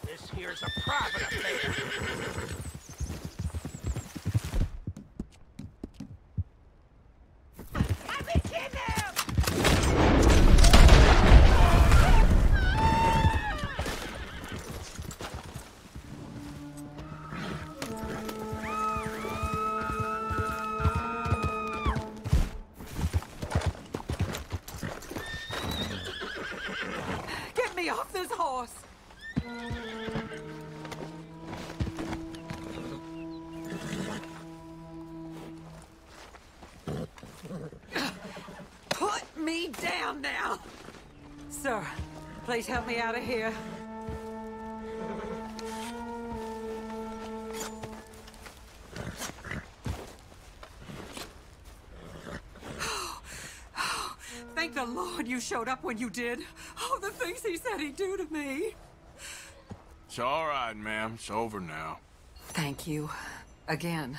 This here's a private affair. I've been kidnapped! Get me off this horse! Put me down now! Sir, please help me out of here. Thank the Lord you showed up when you did. Oh, the things he said he'd do to me. It's all right, ma'am. It's over now. Thank you. Again.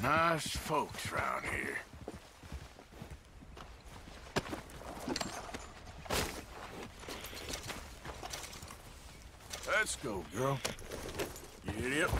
Nice folks round here. Let's go, girl. Giddy up.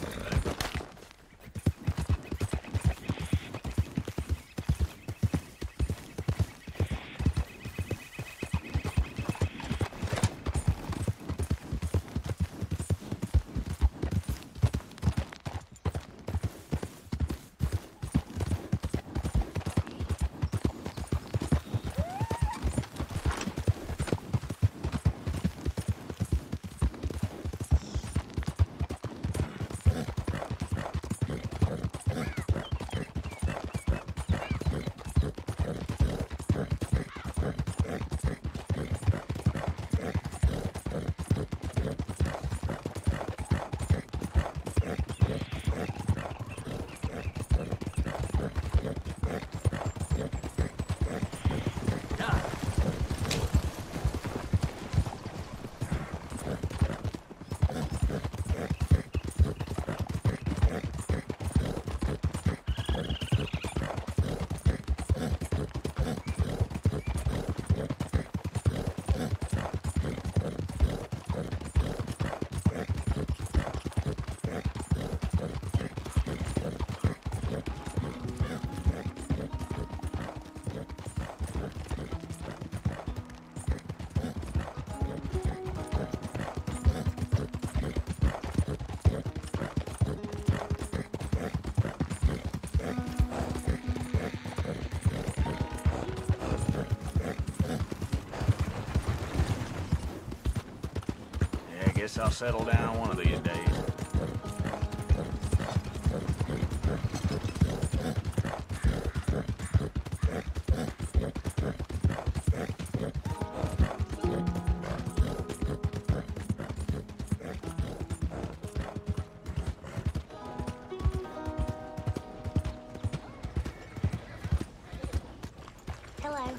Guess I'll settle down one of these days. Hello.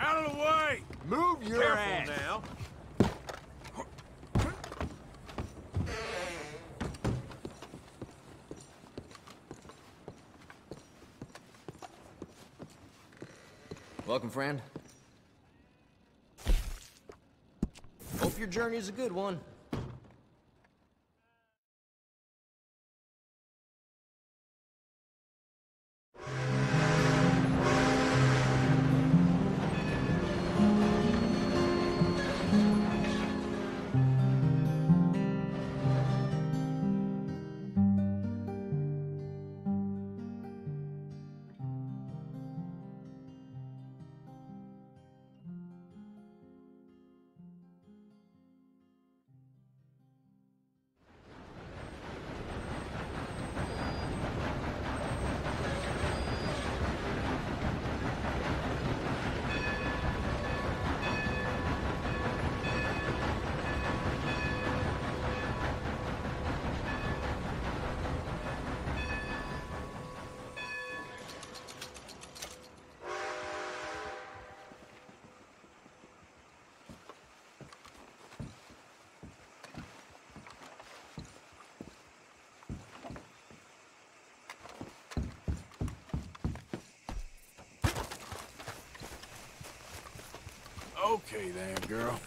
Out of the way! Move your ass now. Welcome, friend. Hope your journey's a good one. Okay then, girl.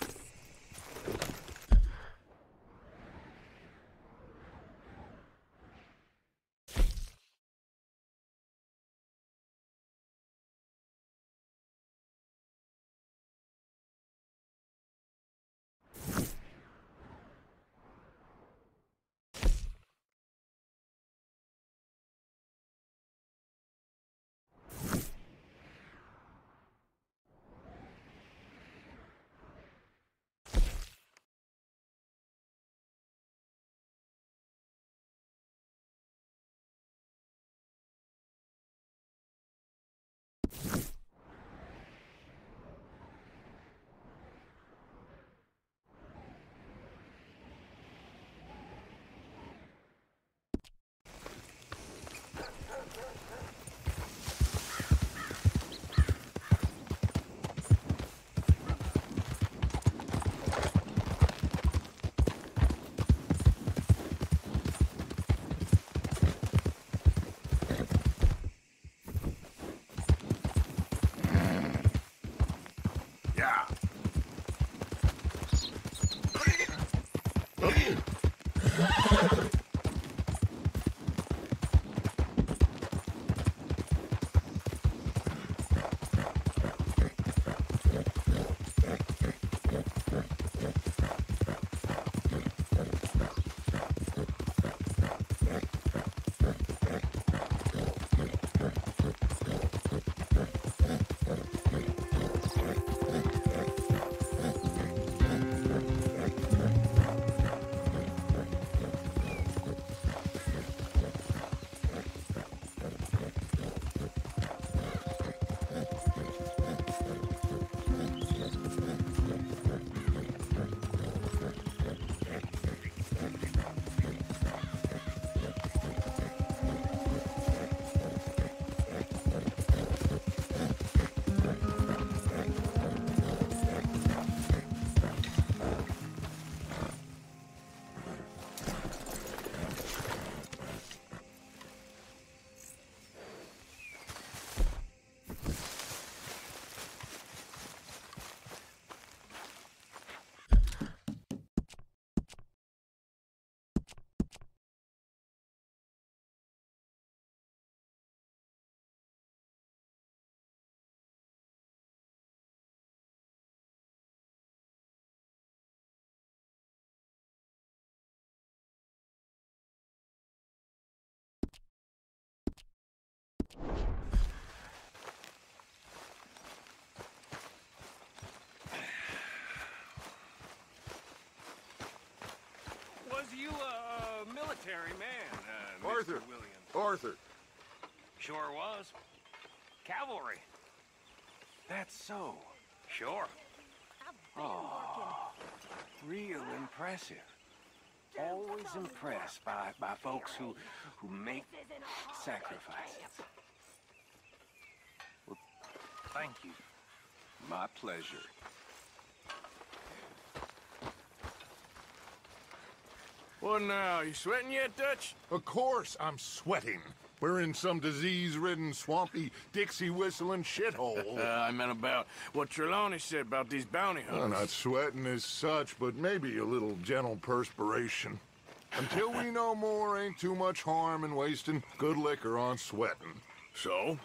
Was you a military man, Arthur. Mr. Williams? Arthur. Sure was. Cavalry. That's so. Sure. Oh, real impressive. Always impressed by folks who make sacrifices. Well, thank you. My pleasure. What now? You sweating yet, Dutch? Of course I'm sweating. We're in some disease-ridden, swampy, Dixie-whistling shithole. I meant about what Trelawney said about these bounty hunters. I'm not sweating as such, but maybe a little gentle perspiration. Until we know more, ain't too much harm in wasting good liquor on sweating. So?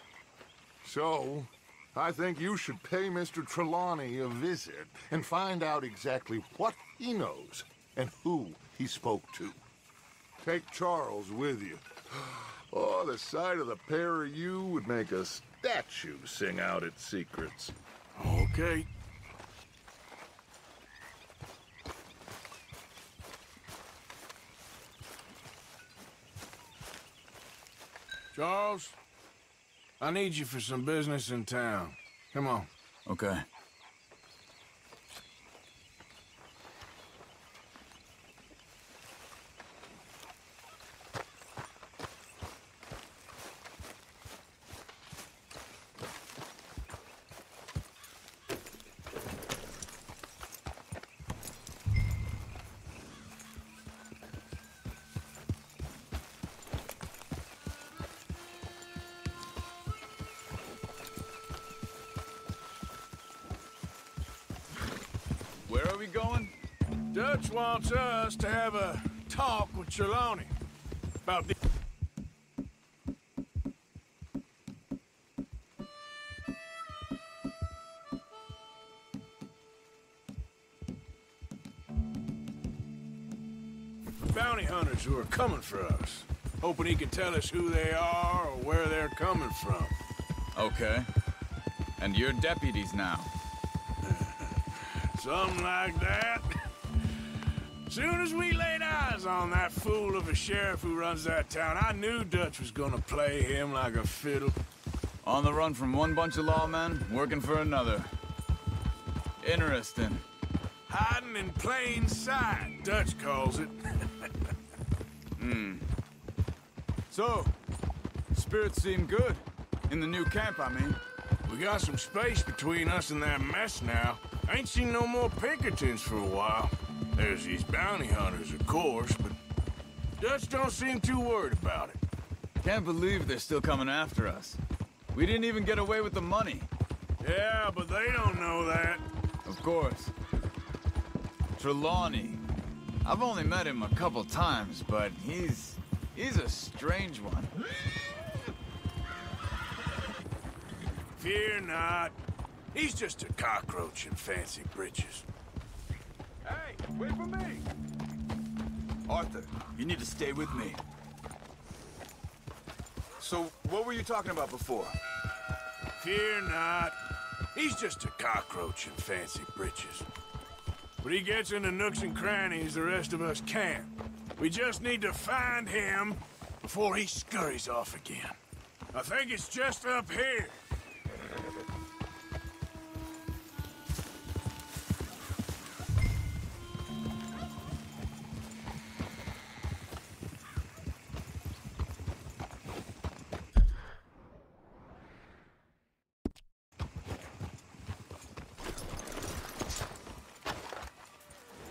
So, I think you should pay Mr. Trelawney a visit and find out exactly what he knows and who he spoke to. Take Charles with you. Oh, the sight of the pair of you would make a statue sing out its secrets. Okay. Charles, I need you for some business in town. Come on. Okay. we going? Dutch wants us to have a talk with Trelawney about the... bounty hunters who are coming for us. Hoping he can tell us who they are or where they're coming from. Okay. And you're deputies now. Something like that. Soon as we laid eyes on that fool of a sheriff who runs that town, I knew Dutch was gonna play him like a fiddle. On the run from one bunch of lawmen, working for another. Interesting. Hiding in plain sight, Dutch calls it. So, spirits seem good. In the new camp, I mean. We got some space between us and that mess now. Ain't seen no more Pinkertons for a while. There's these bounty hunters, of course, but Dutch don't seem too worried about it. Can't believe they're still coming after us. We didn't even get away with the money. Yeah, but they don't know that. Of course. Trelawney. I've only met him a couple times, but he's a strange one. Fear not. He's just a cockroach in fancy breeches. Hey, wait for me! Arthur, you need to stay with me. So, what were you talking about before? Fear not. He's just a cockroach in fancy breeches. But he gets into nooks and crannies the rest of us can't. We just need to find him before he scurries off again. I think it's just up here.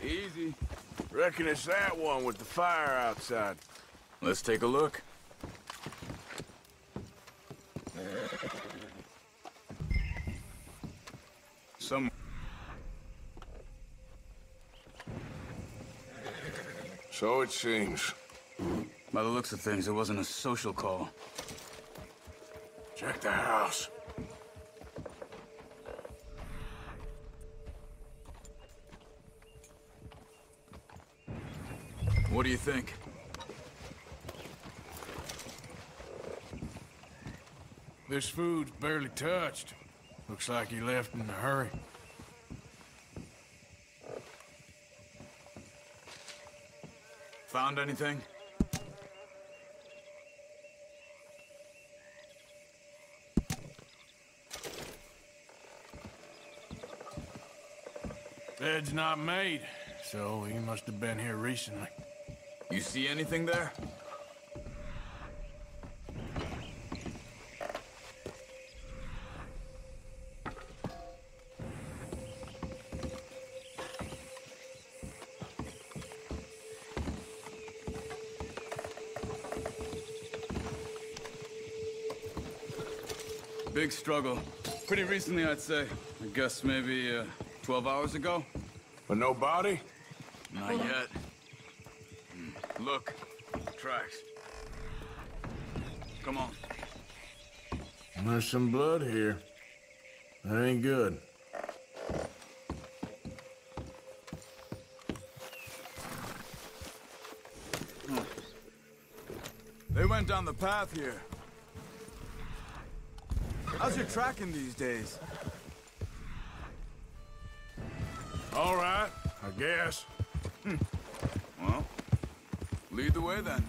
Easy. Reckon it's that one with the fire outside. Let's take a look. So it seems. By the looks of things, it wasn't a social call. Check the house. What do you think? This food's barely touched. Looks like he left in a hurry. Found anything? Bed's not made, so he must have been here recently. You see anything there? Big struggle. Pretty recently, I'd say. I guess maybe 12 hours ago. But no body? Not yet. Look, tracks. Come on. There's some blood here. That ain't good. They went down the path here. How's your tracking these days? All right, I guess. Well, lead the way then.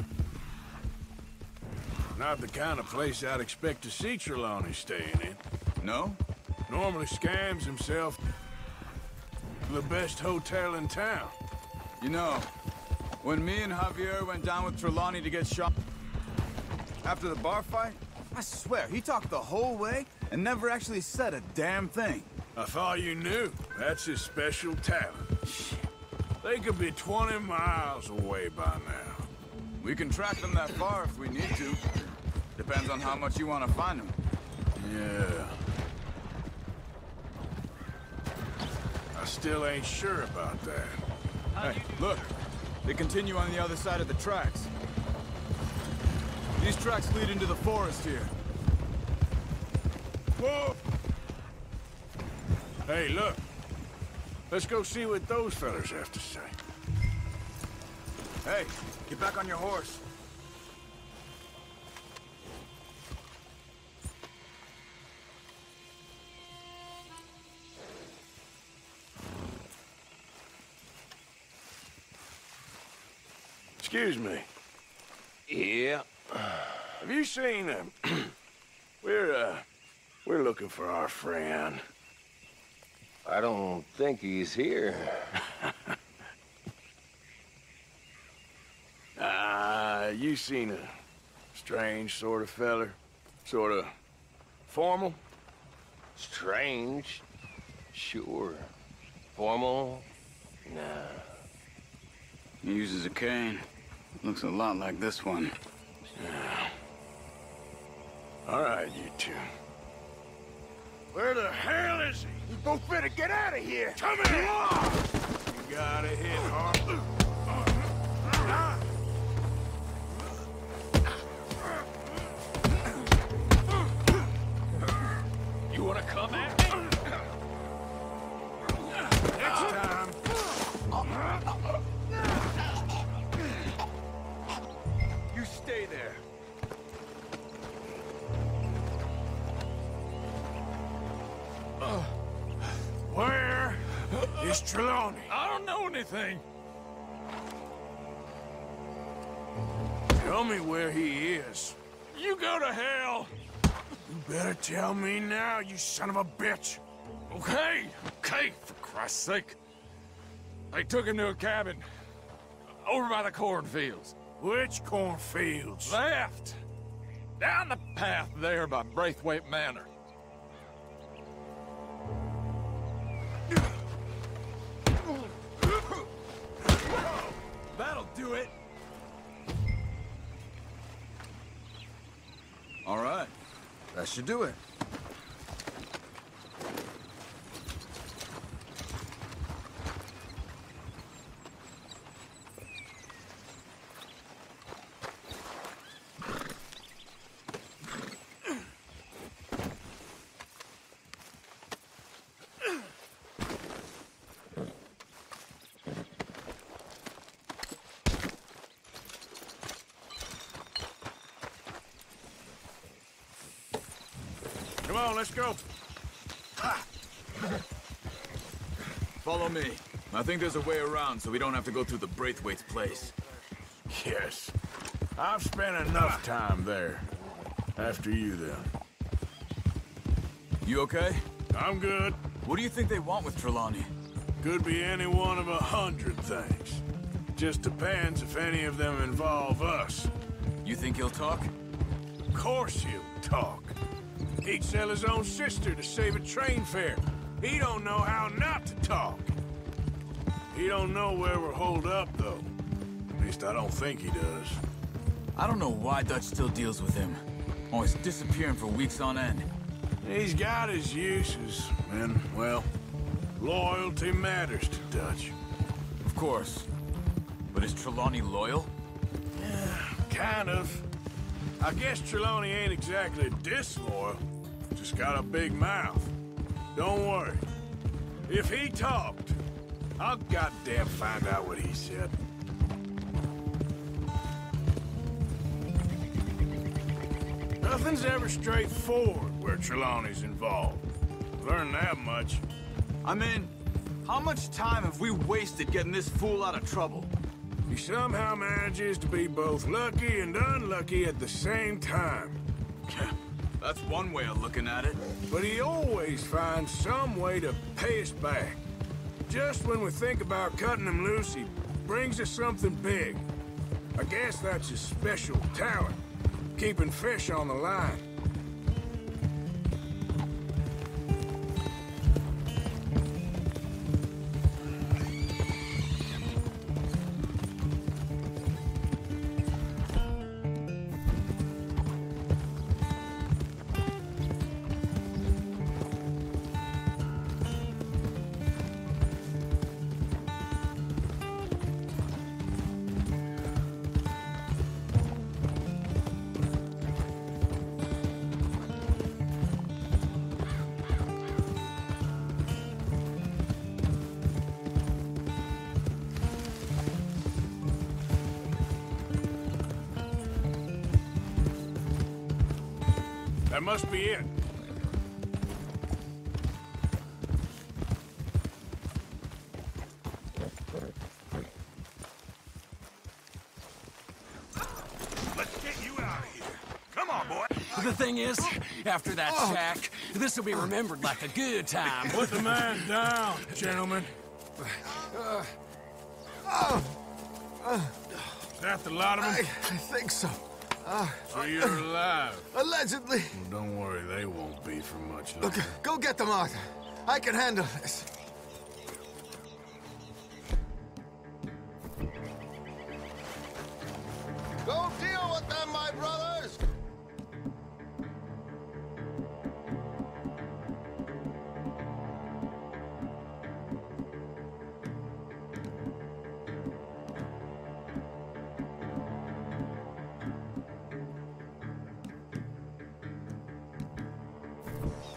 Not the kind of place I'd expect to see Trelawney staying in. No? Normally scams himself the best hotel in town. You know, when me and Javier went down with Trelawney to get shot after the bar fight, I swear, he talked the whole way and never actually said a damn thing. I thought you knew. That's his special talent. They could be 20 miles away by now. We can track them that far if we need to. Depends on how much you want to find them. Yeah. I still ain't sure about that. Hey, look. They continue on the other side of the tracks. These tracks lead into the forest here. Whoa! Hey, look. Let's go see what those fellas have to say. Hey, get back on your horse. Excuse me. Yeah. Have you seen them? We're looking for our friend. I don't think he's here. You seen a strange sort of feller? Sort of formal? Strange? Sure. Formal? Nah. He uses a cane. Looks a lot like this one. Yeah. All right, you two. Where the hell is he? You both better get out of here! Come here! You gotta hit hard. You wanna come at me? Next time. You stay there. Where is Trelawney? I don't know anything. Tell me where he is. You go to hell. You better tell me now, you son of a bitch. Okay, for Christ's sake. They took him to a cabin over by the cornfields. Which cornfields? Left. Down the path there by Braithwaite Manor. That'll do it. All right. That should do it. Come on, let's go. Follow me. I think there's a way around so we don't have to go through the Braithwaite's place. Yes. I've spent enough time there. After you, then. You okay? I'm good. What do you think they want with Trelawney? Could be any one of 100 things. Just depends if any of them involve us. You think he'll talk? Of course he'll talk. He'd sell his own sister to save a train fare. He don't know how not to talk. He don't know where we're holed up, though. At least I don't think he does. I don't know why Dutch still deals with him. Always disappearing for weeks on end. He's got his uses, and, well, loyalty matters to Dutch. Of course. But is Trelawney loyal? Yeah, kind of. I guess Trelawney ain't exactly disloyal. Just got a big mouth. Don't worry. If he talked, I'll goddamn find out what he said. Nothing's ever straightforward where Trelawney's involved. Learned that much. I mean, how much time have we wasted getting this fool out of trouble? He somehow manages to be both lucky and unlucky at the same time. That's one way of looking at it. But he always finds some way to pay us back. Just when we think about cutting him loose, he brings us something big. I guess that's his special talent, keeping fish on the line. That must be it. Let's get you out of here. Come on, boy. The thing is, after that shack, this will be remembered like a good time. Put the man down, gentlemen. Is that the lot of them? I think so. So you're alive? Allegedly. Well, don't worry, they won't be for much longer. Look, go get them, Arthur. I can handle this. Go deal with them, my brothers!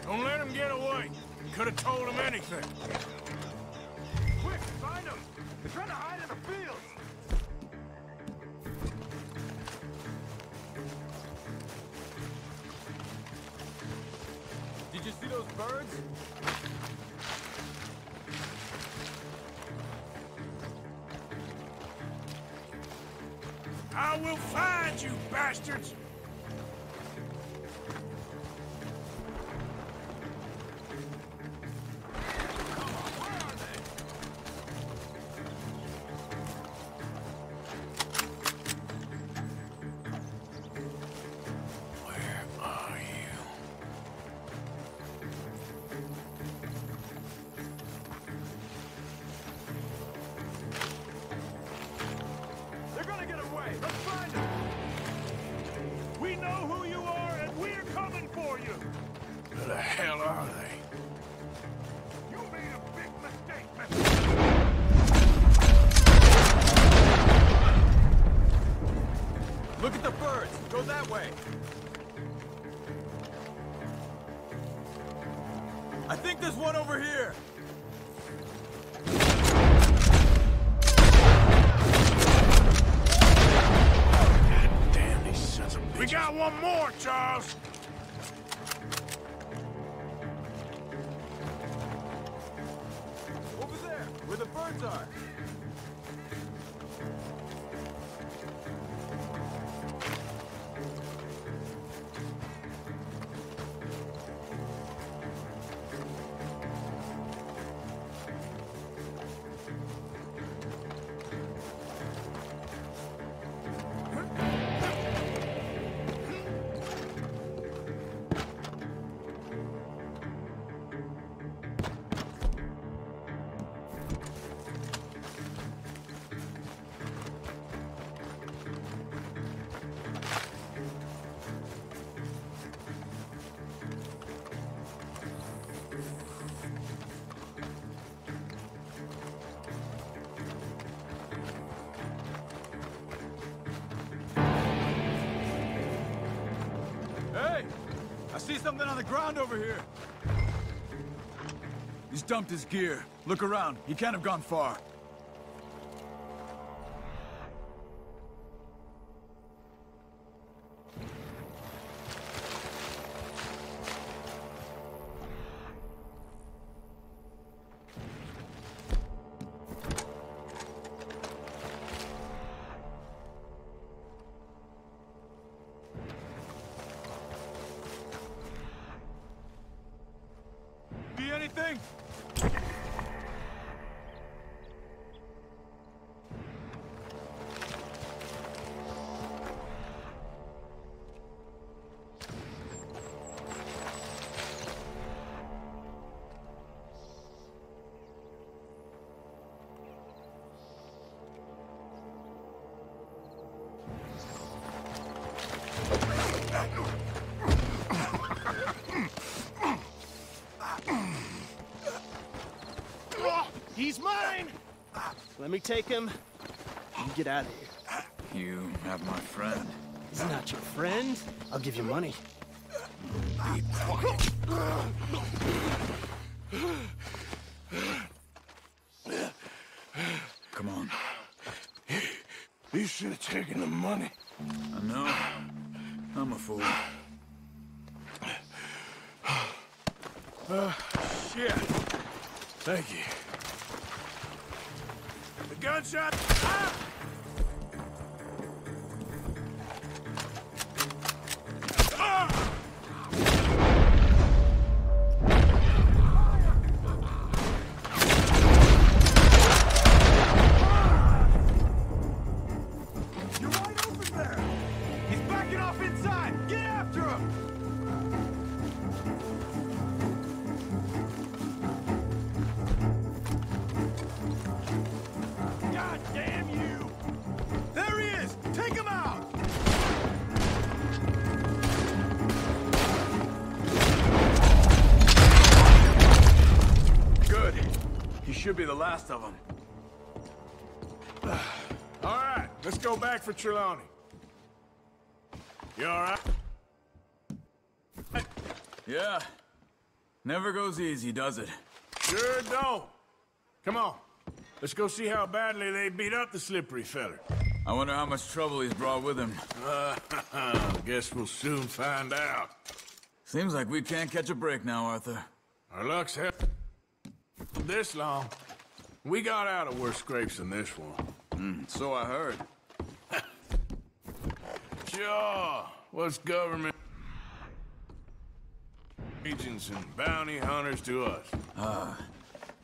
Don't let him get away. Could have told him anything. Quick, find them. They're trying to hide in the fields. Did you see those birds? I will find you, bastards! They're gonna get away. Let's find them. We know who you are, and we're coming for you. Who the hell are they? You made a big mistake, man. Look at the birds. Go that way. I think there's one over here. Damn these sons of bitches. We got one more, Charles! Over there, where the birds are. Hey! I see something on the ground over here. He's dumped his gear. Look around. He can't have gone far. See anything? He's mine! Let me take him. You get out of here. You have my friend. He's not your friend. I'll give you money. Be quiet. Come on. You should have taken the money. I know. I'm a fool. Shit. Thank you. The gunshot. Ah! Should be the last of them. All right, let's go back for Trelawney. You all right? Yeah. Never goes easy, does it? Sure don't. Come on. Let's go see how badly they beat up the slippery feller. I wonder how much trouble he's brought with him. Guess we'll soon find out. Seems like we can't catch a break now, Arthur. Our luck's held this long. We got out of worse scrapes than this one. So I heard. Sure. What's government agents and bounty hunters to us?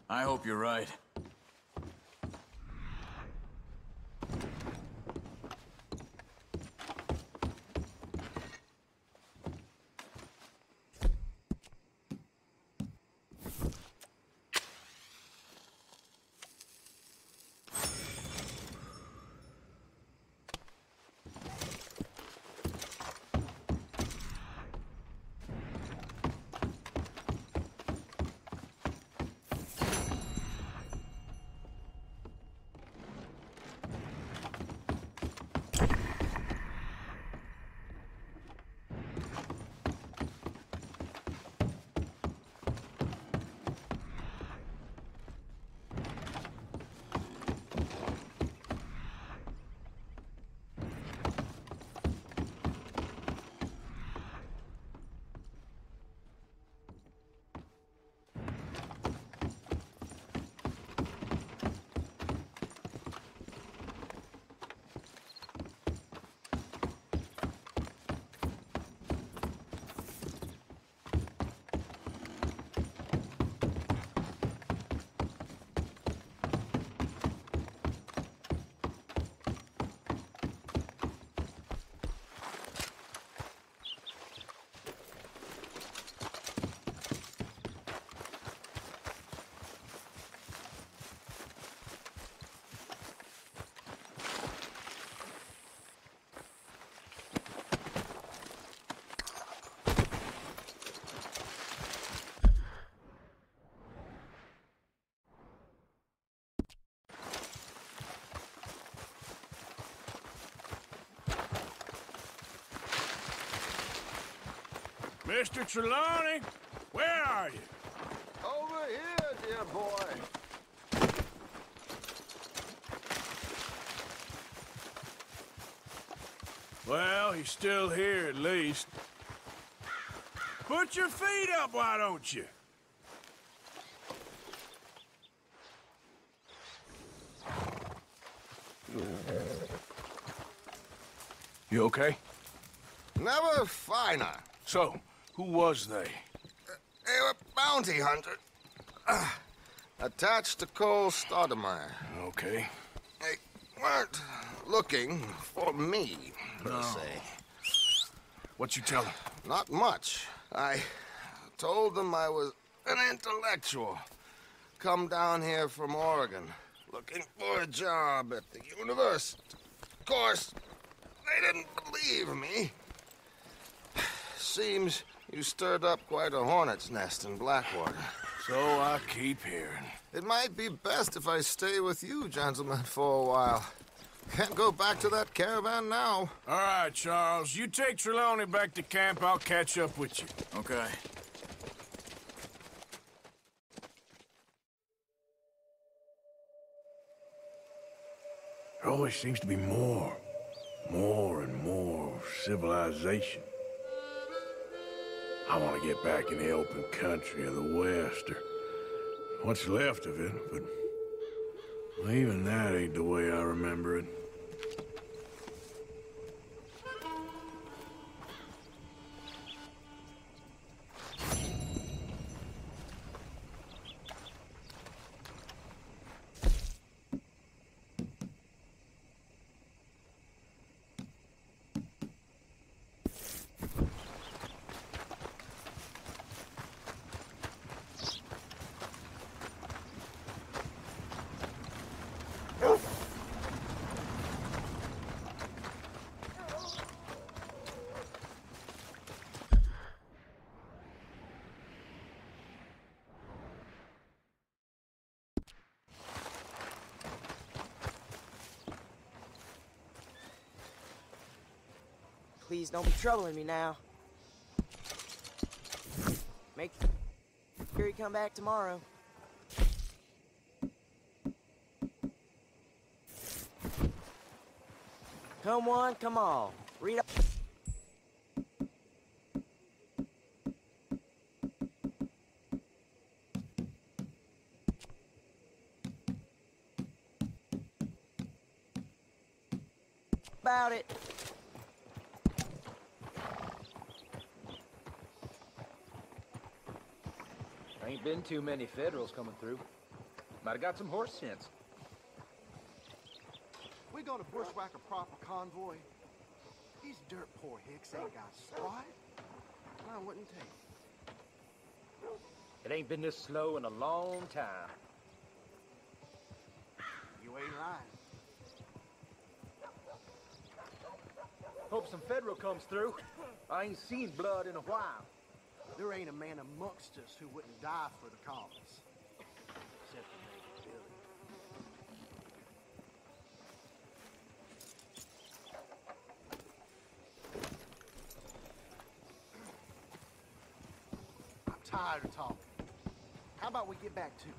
I hope you're right. Mr. Trelawney, where are you? Over here, dear boy. Well, he's still here at least. Put your feet up, why don't you? You okay? Never finer. So, who was they? They were bounty hunters. Attached to Cole Stoudemire. Okay. They weren't looking for me, per se. What you tell them? Not much. I told them I was an intellectual. Come down here from Oregon, looking for a job at the university. Of course, they didn't believe me. Seems you stirred up quite a hornet's nest in Blackwater. So I keep hearing. It might be best if I stay with you, gentlemen, for a while. Can't go back to that caravan now. All right, Charles. You take Trelawney back to camp. I'll catch up with you. Okay. There always seems to be more and more civilization. I want to get back in the open country of the West, or what's left of it, but well, even that ain't the way I remember it. Please don't be troubling me now. Make sure you come back tomorrow. Come on, come on. Read up. About it. Ain't been too many Federals coming through. Might have got some horse sense. We gonna bushwhack a proper convoy? These dirt poor hicks ain't got squat. I wouldn't take. It ain't been this slow in a long time. You ain't lying. Hope some Federal comes through. I ain't seen blood in a while. There ain't a man amongst us who wouldn't die for the cause. Except for maybe Billy. I'm tired of talking. How about we get back to it?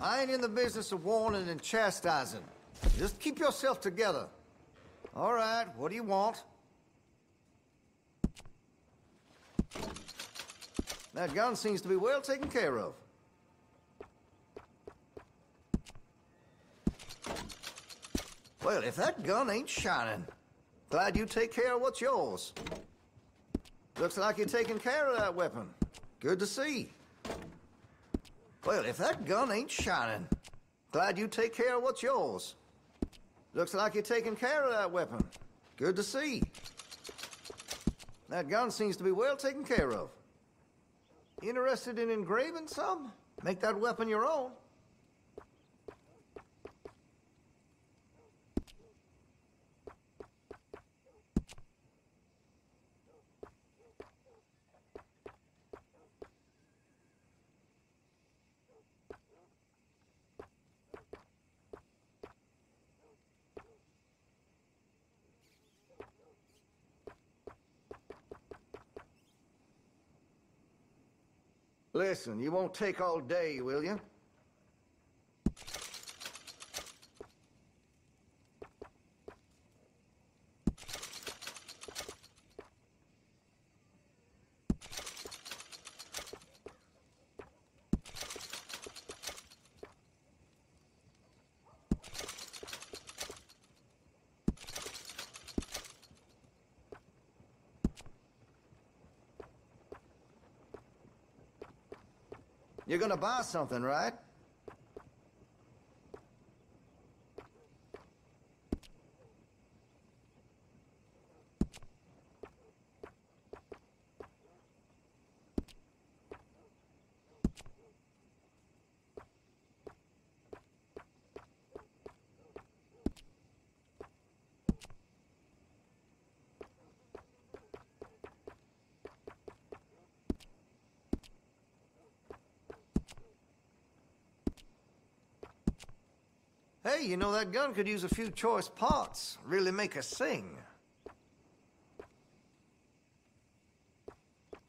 I ain't in the business of warning and chastising. Just keep yourself together. All right, what do you want? That gun seems to be well taken care of. Well, if that gun ain't shining, glad you take care of what's yours. Looks like you're taking care of that weapon. Good to see. Well, if that gun ain't shining, glad you take care of what's yours. Looks like you're taking care of that weapon. Good to see. That gun seems to be well taken care of. Interested in engraving some? Make that weapon your own. Listen, you won't take all day, will you? You're gonna buy something, right? Hey, you know that gun could use a few choice parts. Really make us sing.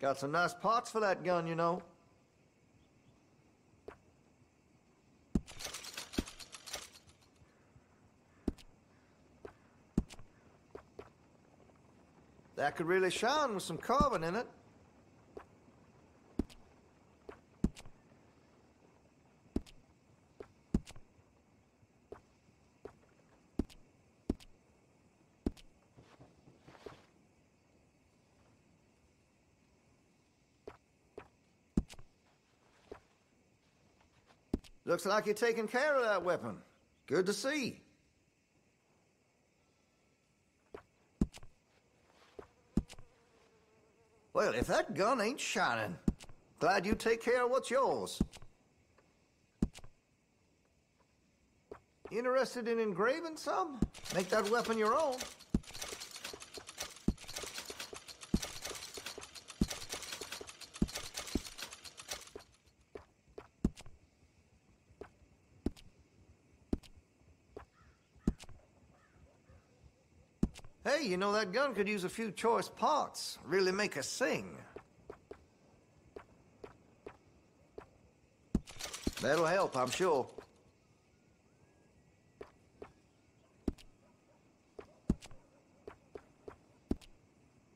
Got some nice parts for that gun, you know. That could really shine with some carbon in it. Looks like you're taking care of that weapon. Good to see. Well, if that gun ain't shining, glad you take care of what's yours. Interested in engraving some? Make that weapon your own. Hey, you know that gun could use a few choice parts. Really make us sing. That'll help, I'm sure.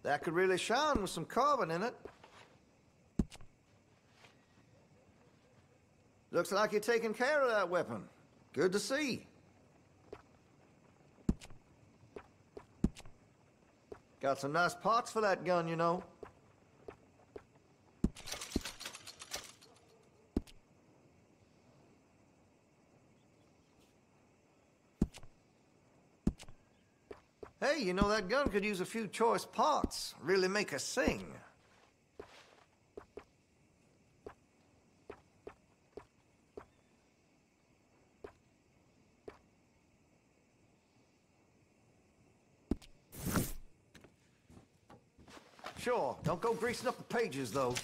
That could really shine with some carbon in it. Looks like you're taking care of that weapon. Good to see. Got some nice parts for that gun, you know. Hey, you know that gun could use a few choice parts. Really make us sing. Sure, don't go greasing up the pages, though.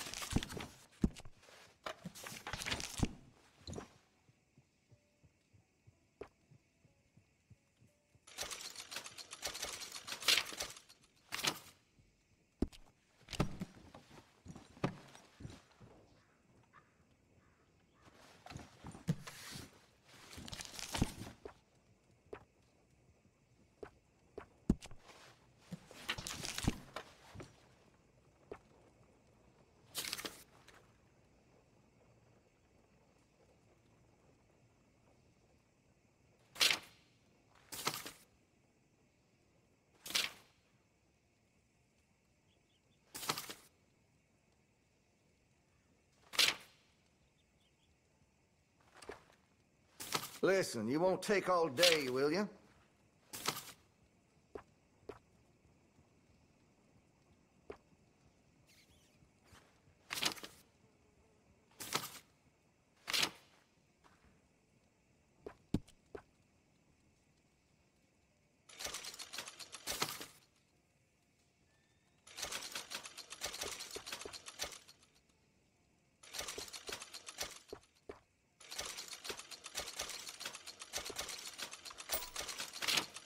Listen, you won't take all day, will you?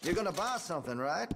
You're gonna buy something, right?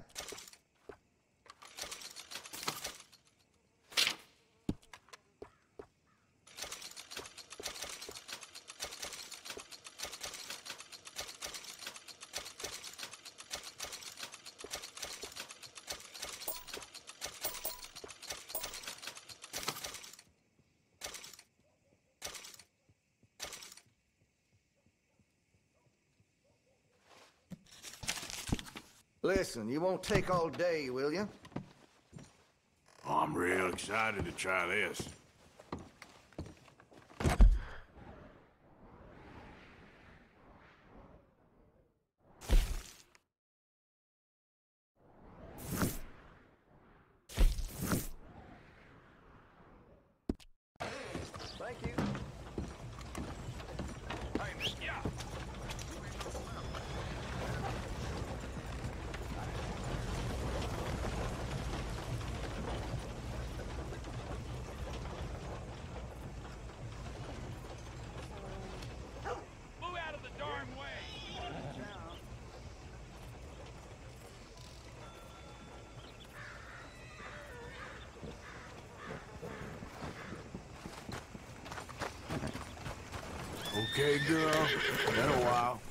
Listen, you won't take all day, will you? Oh, I'm real excited to try this. Thank you. Move out of the darn way! Okay, girl. Been a while.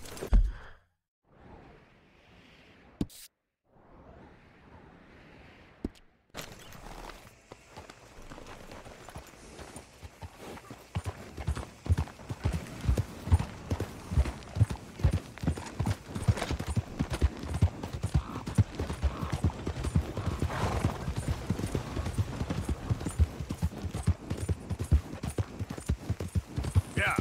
Yeah.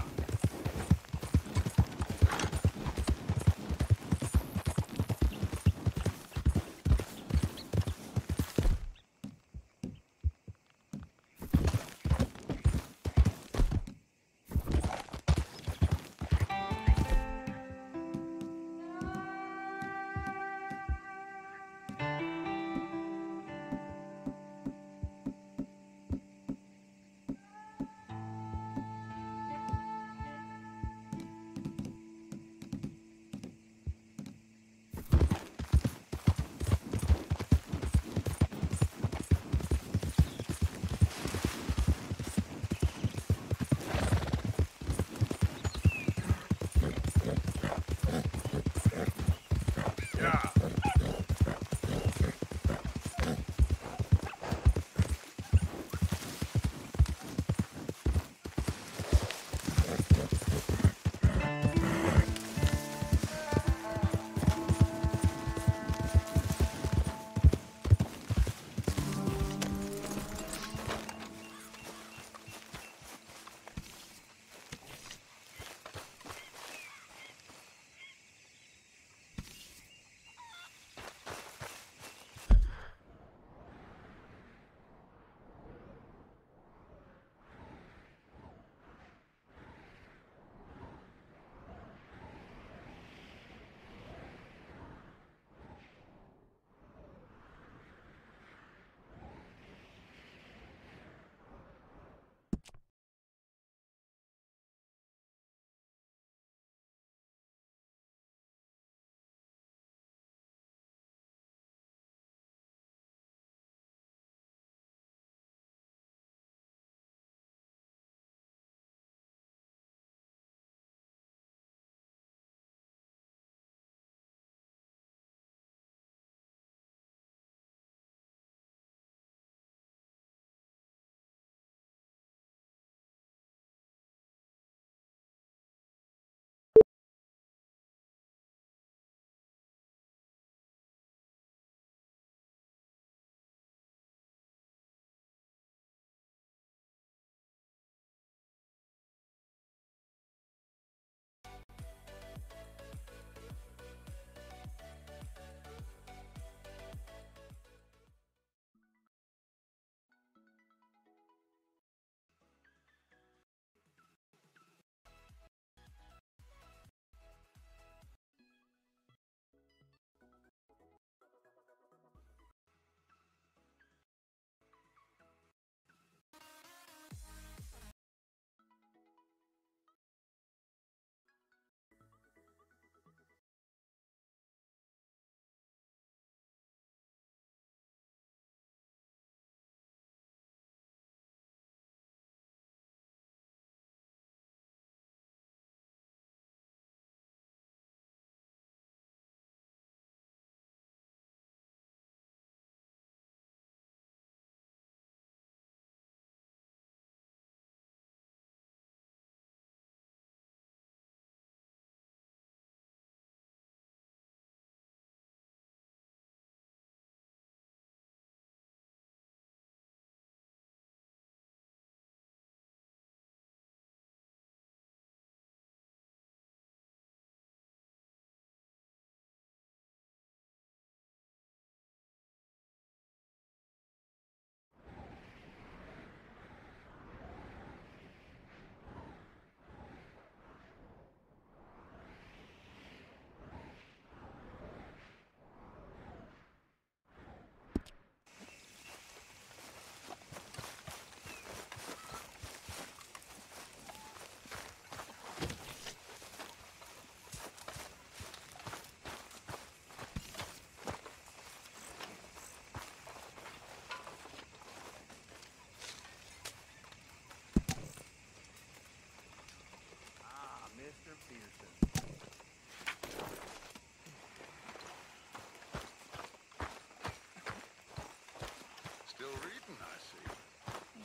reading, I see.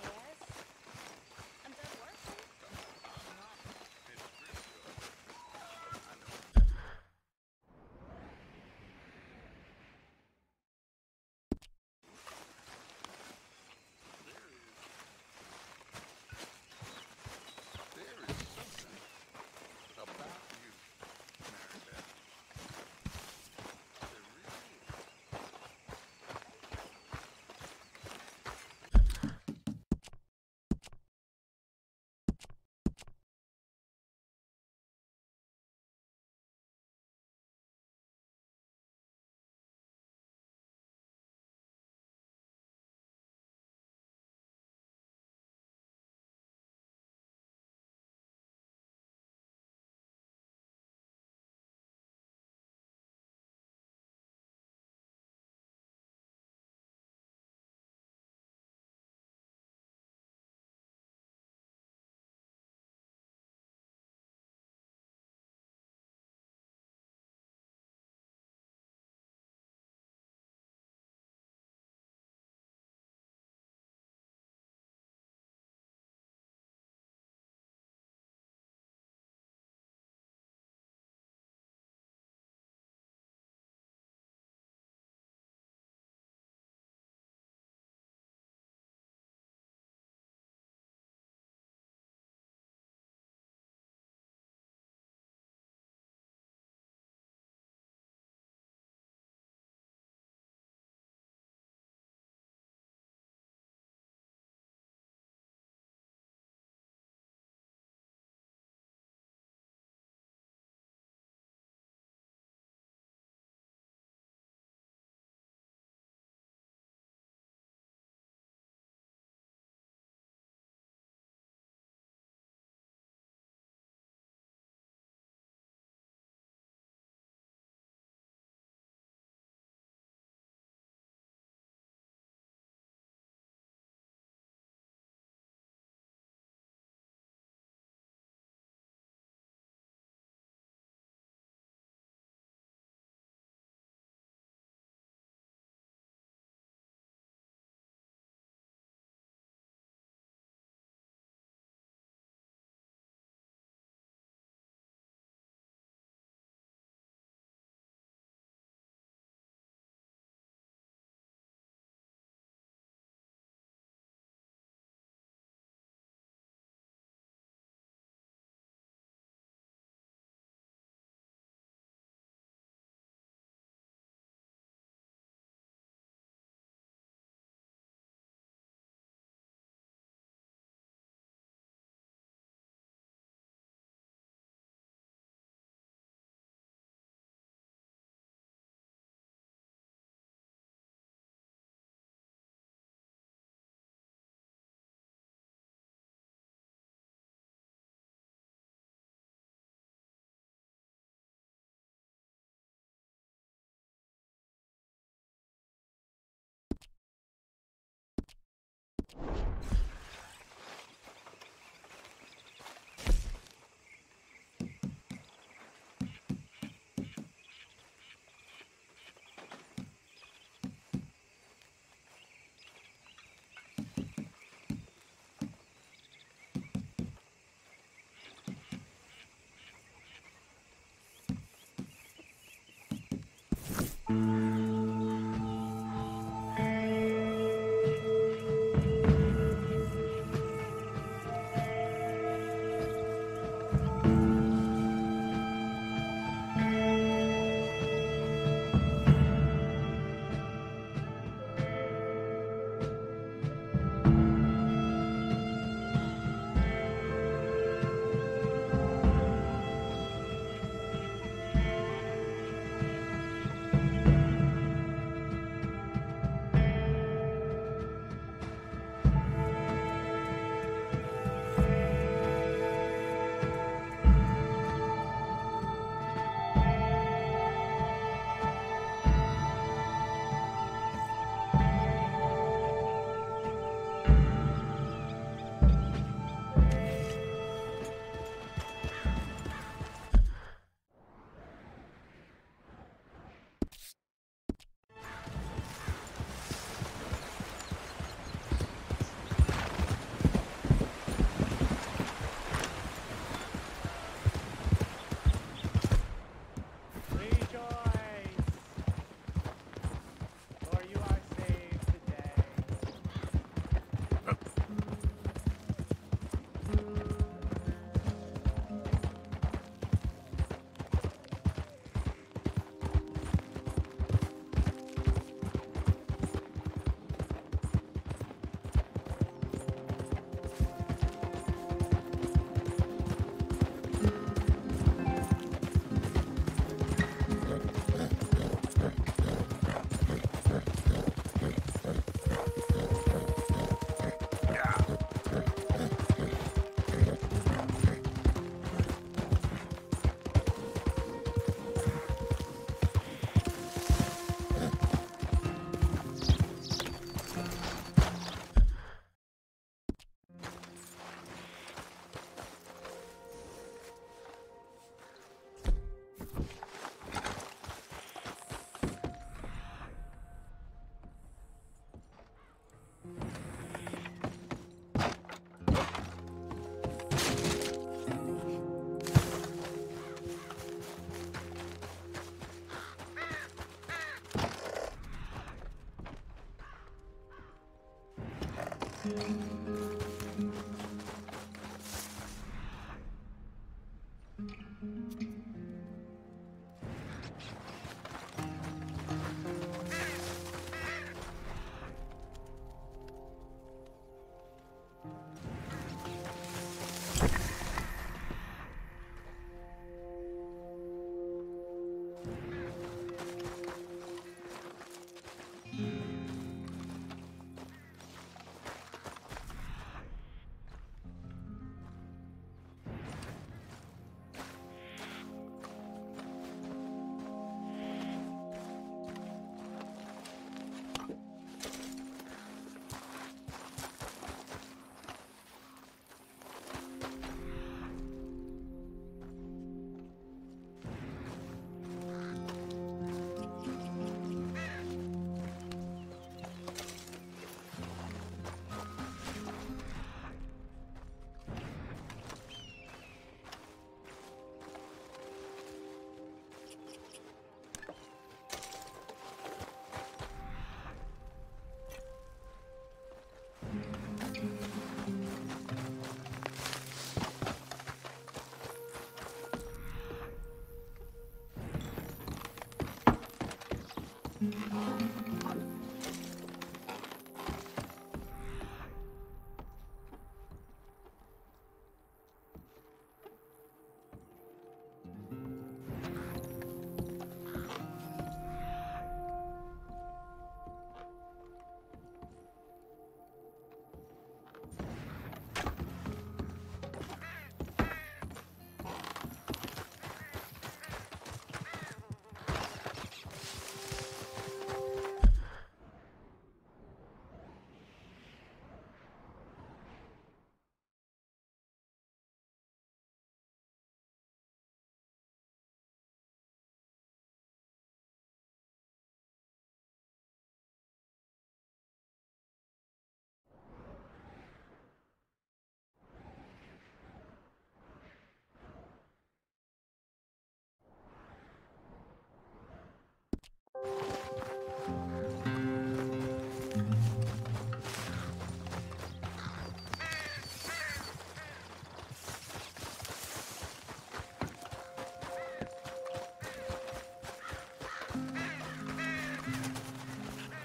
Yes. I'm done working. There is something about you, Maribeth. There really is.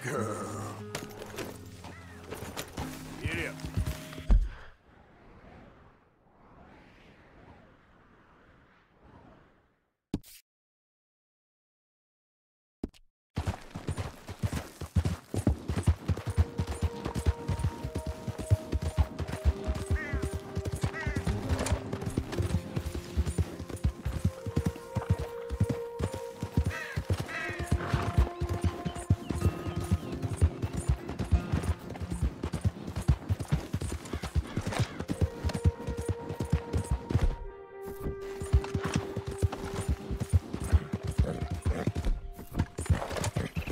Girl. Get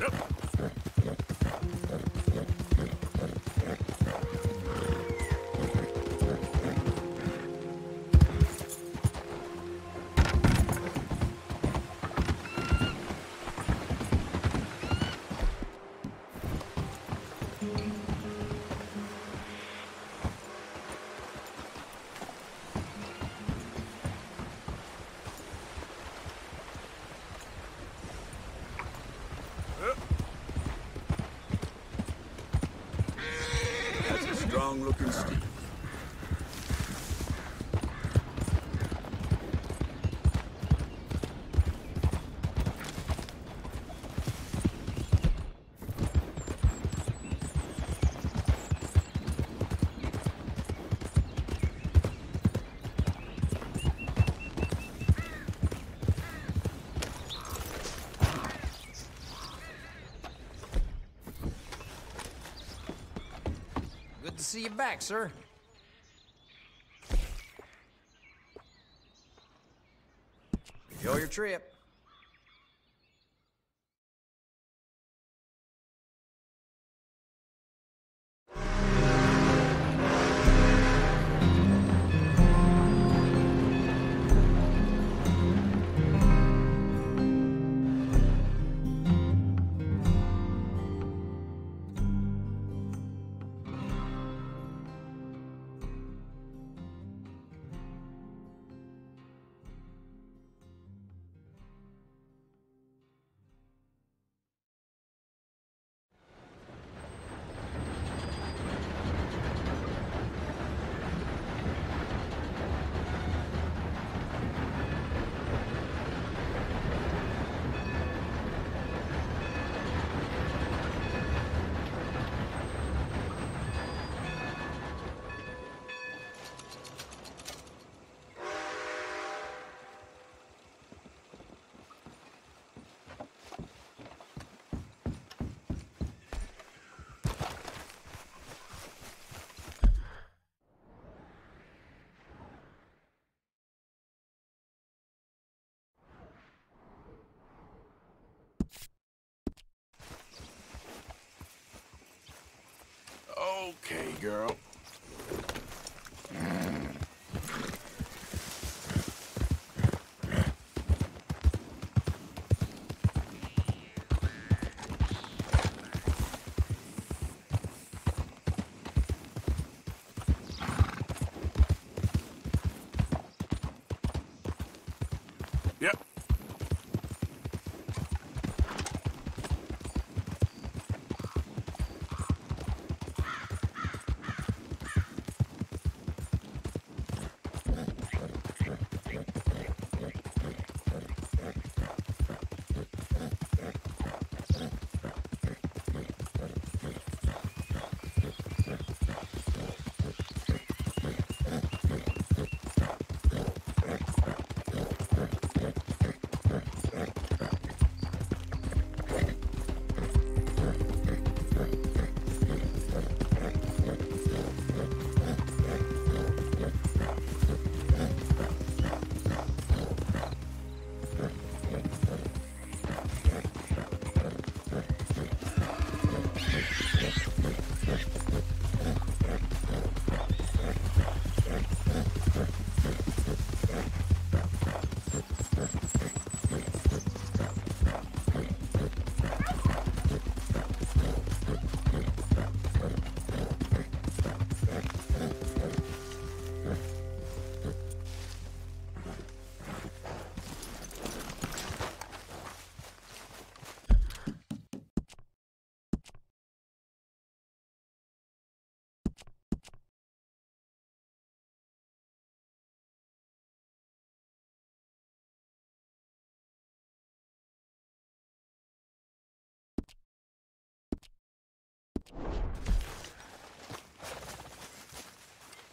up. Strong-looking Steve. Good to see you back, sir. Enjoy your trip. Okay, girl. Yep.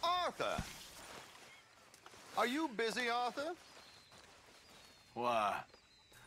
Arthur! Are you busy, Arthur? Why?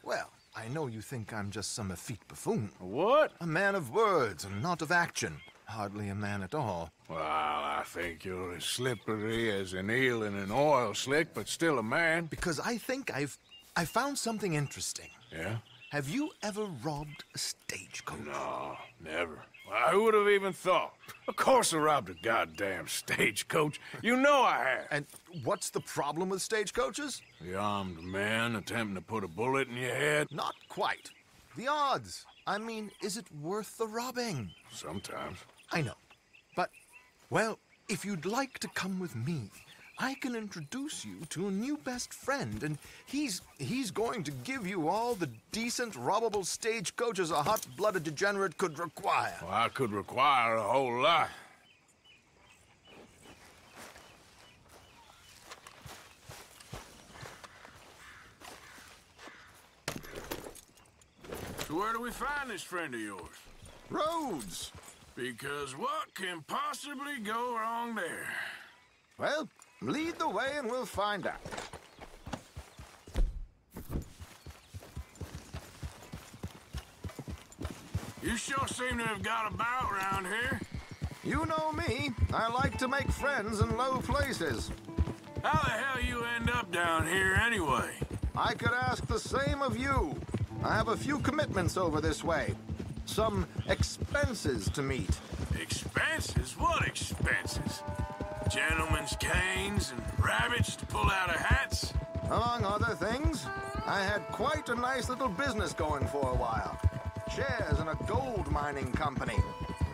Well, I know you think I'm just some effete buffoon. What? A man of words and not of action. Hardly a man at all. Well, I think you're as slippery as an eel in an oil slick, but still a man. Because I think I found something interesting. Yeah? Have you ever robbed a stagecoach? No, never. Well, who would have even thought? Of course I robbed a goddamn stagecoach. You know I have. And what's the problem with stagecoaches? The armed man attempting to put a bullet in your head? Not quite. The odds. I mean, is it worth the robbing? Sometimes. I know. But, well, if you'd like to come with me, I can introduce you to a new best friend, and he's going to give you all the decent, robbable stagecoaches a hot-blooded degenerate could require. Well, I could require a whole lot. So where do we find this friend of yours? Roads. Because what can possibly go wrong there? Well, lead the way and we'll find out. You sure seem to have got about around here. You know me. I like to make friends in low places. How the hell you end up down here anyway? I could ask the same of you. I have a few commitments over this way. Some expenses to meet. Expenses? What expenses? Gentlemen's canes and rabbits to pull out of hats? Among other things, I had quite a nice little business going for a while. Shares in a gold mining company.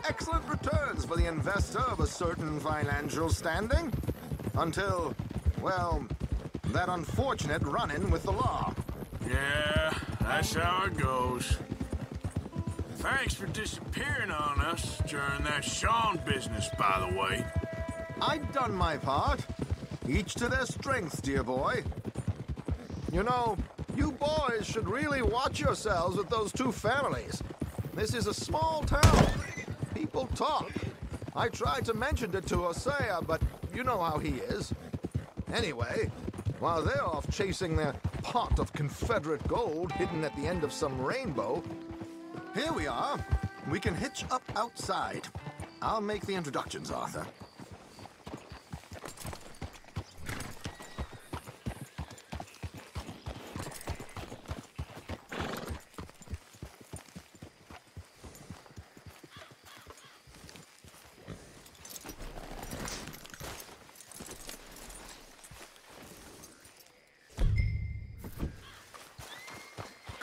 Excellent returns for the investor of a certain financial standing. Until, well, that unfortunate run-in with the law. Yeah, that's how it goes. Thanks for disappearing on us during that Sean business, by the way. I'd done my part. Each to their strengths, dear boy. You know, you boys should really watch yourselves with those two families. This is a small town. People talk. I tried to mention it to Hosea, but you know how he is. Anyway, while they're off chasing their pot of Confederate gold hidden at the end of some rainbow, here we are. We can hitch up outside. I'll make the introductions, Arthur.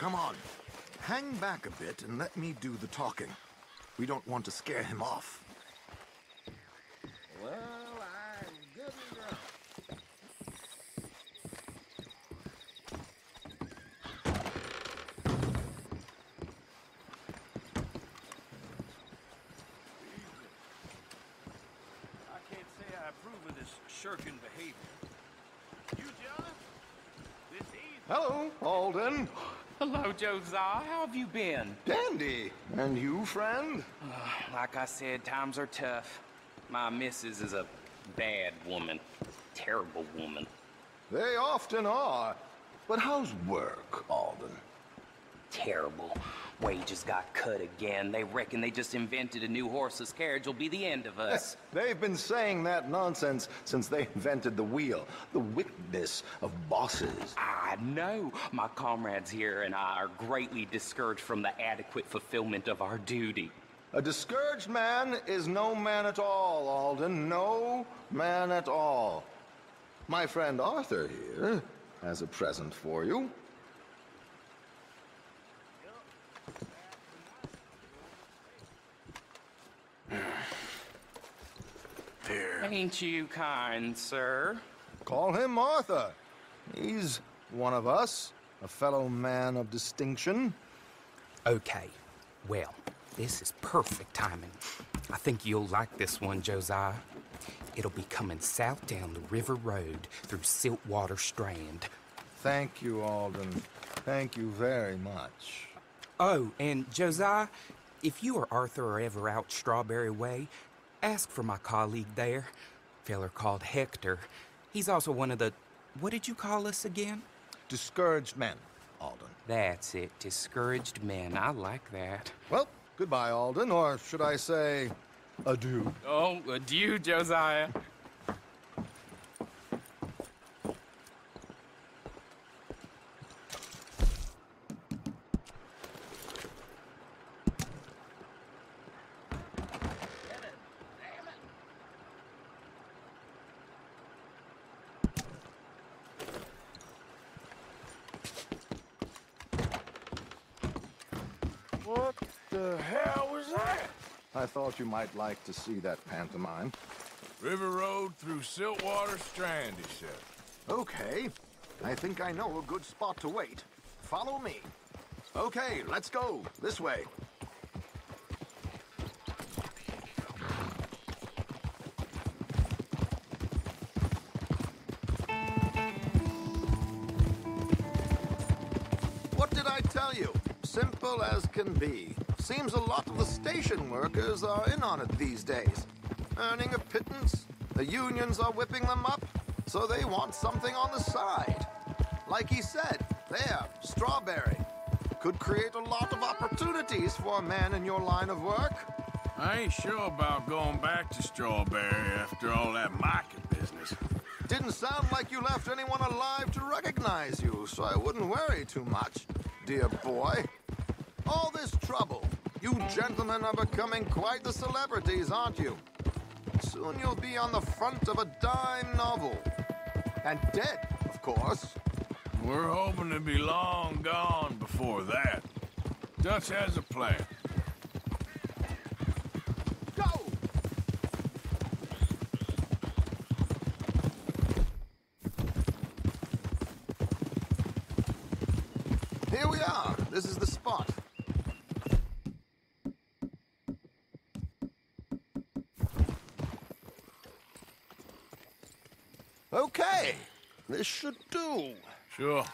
Come on. Hang back a bit and let me do the talking. We don't want to scare him off. Well, I'm good enough. I can't say I approve of this shirking behavior. You, John? This easy. Hello, Alden. Hello, Josiah. How have you been? Dandy. And you, friend? Like I said, times are tough. My missus is a bad woman. Terrible woman. They often are. But how's work, Alden? Terrible. Wages got cut again. They reckon they just invented a new horseless carriage will be the end of us. They've been saying that nonsense since they invented the wheel. The wickedness of bosses. I know. My comrades here and I are greatly discouraged from the adequate fulfillment of our duty. A discouraged man is no man at all, Alden. No man at all. My friend Arthur here has a present for you. Here. Ain't you kind, sir? Call him Arthur. He's one of us, a fellow man of distinction. Okay. Well, this is perfect timing. I think you'll like this one, Josiah. It'll be coming south down the river road through Siltwater Strand. Thank you, Alden. Thank you very much. Oh, and Josiah, if you or Arthur are ever out Strawberry Way, ask for my colleague there, feller called Hector. He's also one of the... What did you call us again? Discouraged men, Alden. That's it, discouraged men. I like that. Well, goodbye, Alden, or should I say, adieu. Oh, adieu, Josiah. What the hell was that? I thought you might like to see that pantomime. River Road through Siltwater Strand, he said. Okay. I think I know a good spot to wait. Follow me. Okay, let's go. This way. What did I tell you? Simple as can be. Seems a lot of the station workers are in on it these days. Earning a pittance, the unions are whipping them up, so they want something on the side. Like he said, there, Strawberry. Could create a lot of opportunities for a man in your line of work. I ain't sure about going back to Strawberry after all that market business. Didn't sound like you left anyone alive to recognize you, so I wouldn't worry too much, dear boy. All this trouble. You gentlemen are becoming quite the celebrities, aren't you? Soon you'll be on the front of a dime novel. And dead, of course. We're hoping to be long gone before that. Dutch has a plan. Go! Here we are. This is the spot. Okay. This should do. Sure.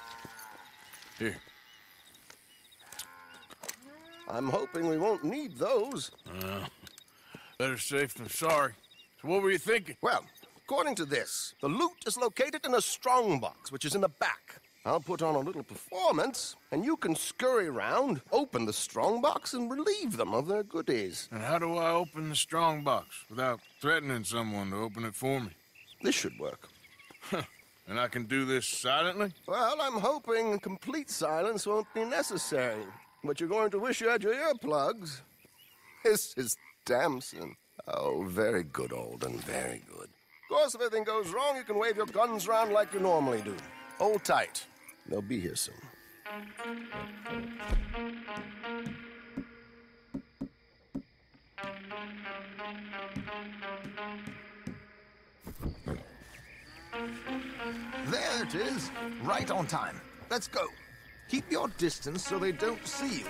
Here. I'm hoping we won't need those. Better safe than sorry. So what were you thinking? Well, according to this, the loot is located in a strongbox, which is in the back. I'll put on a little performance, and you can scurry around, open the strongbox, and relieve them of their goodies. And how do I open the strongbox without threatening someone to open it for me? This should work. And I can do this silently? Well, I'm hoping complete silence won't be necessary. But you're going to wish you had your earplugs. This is Damson. Oh, very good, Alden, very good. Of course, if anything goes wrong, you can wave your guns around like you normally do. Hold tight. They'll be here soon. There it is. Right on time. Let's go. Keep your distance so they don't see you.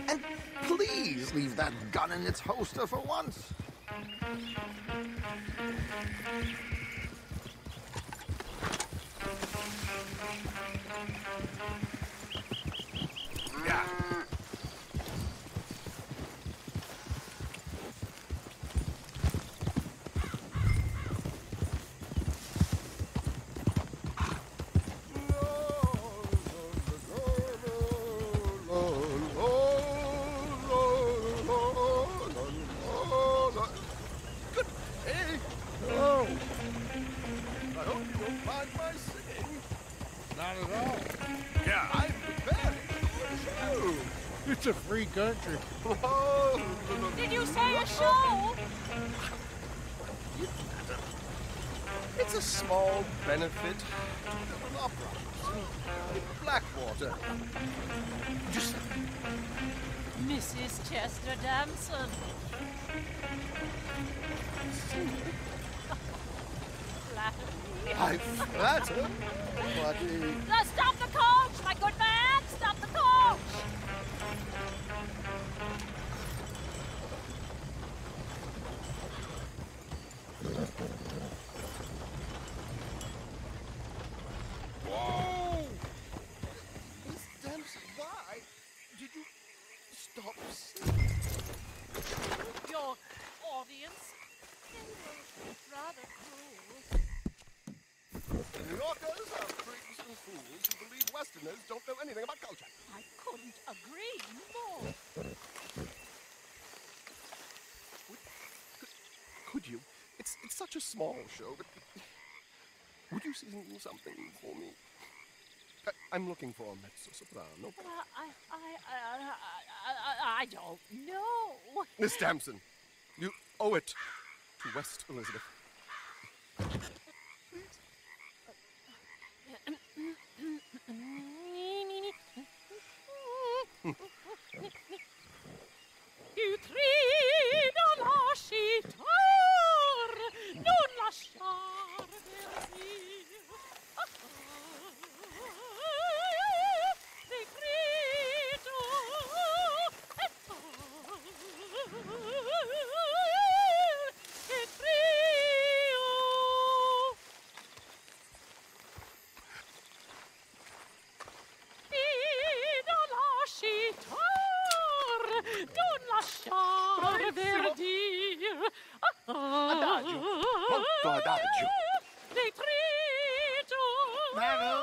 And please leave that gun in its holster for once. Yeah. Good day. Hello. I hope you don't mind my singing. Not at all. Yeah. I'm preparing for a show. It's a free country. Oh. Did you say a show? It's a small benefit of an opera in Blackwater. Just Mrs. Chester Damson. I flatter, but Stop the coach, my good man! Stop the coach! Whoa! Miss Dempsey, why did you stop singing? Your audience, they were rather cruel. New Yorkers are freaks and fools who believe Westerners don't know anything about culture. I couldn't agree more. Could you? It's such a small show, but would you sing something for me? I'm looking for a mezzo-soprano. I don't know. Miss Damson, you owe it to West Elizabeth. Utrida lascitar, non lasciar venir. Decreto et trio. Ida lascitar, non lasciar verdir. Adagio, molto adagio. Decreto. Madam.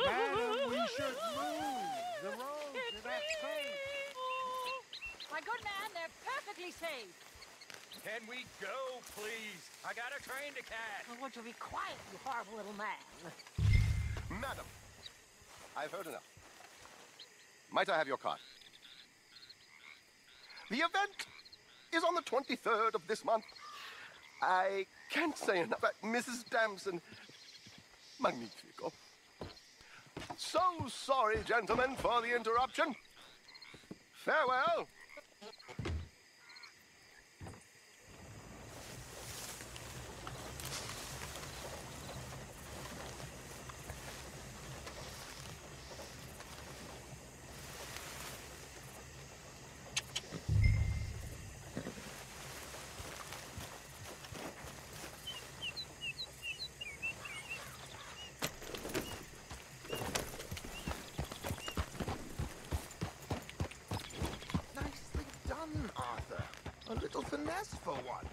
Madam, we should move. The roads are not safe. My good man, they're perfectly safe. Can we go, please? I got a train to catch. Well, would you be quiet, you horrible little man? Madam, I've heard enough. Might I have your card? The event is on the 23rd of this month. I can't say enough. Mrs. Damson, magnifico. So sorry, gentlemen, for the interruption. Farewell. Nicely done, Arthur. A little finesse for once.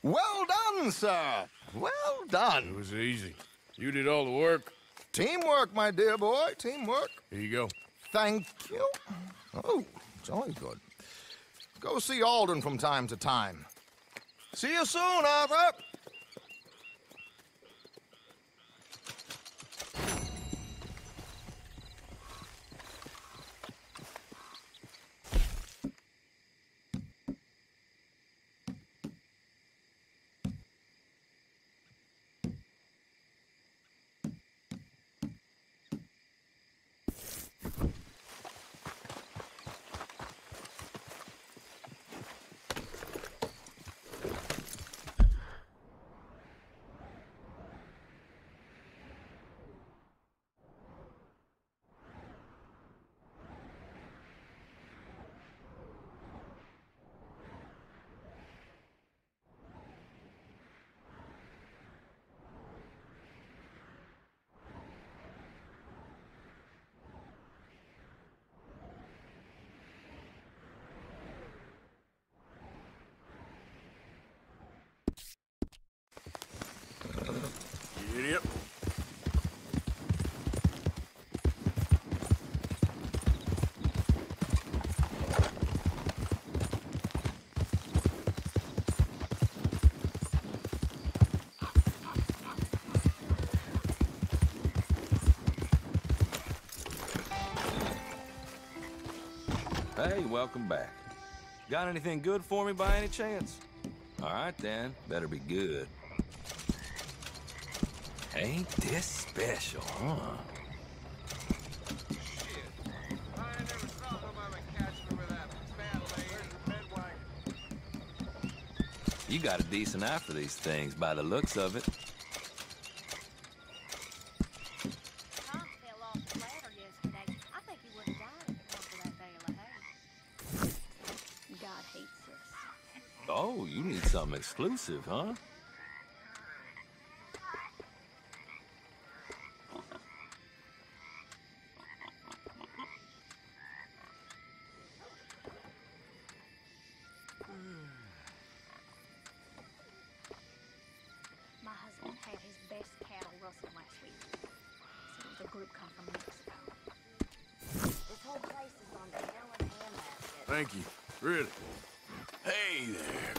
Well done, sir. Well done. It was easy. You did all the work. Teamwork, my dear boy. Teamwork. Here you go. Thank you. Oh, jolly good. Go see Alden from time to time. See you soon, Arthur. Idiot. Hey, welcome back. Got anything good for me by any chance? All right, then. Better be good. Ain't this special, huh? You got a decent eye for these things by the looks of it. Oh, you need something exclusive, huh? My husband had his best cattle rustled last week. So it was a group come from Mexico. This whole place is on the hell and hand asset. Thank you. Really. Hey there,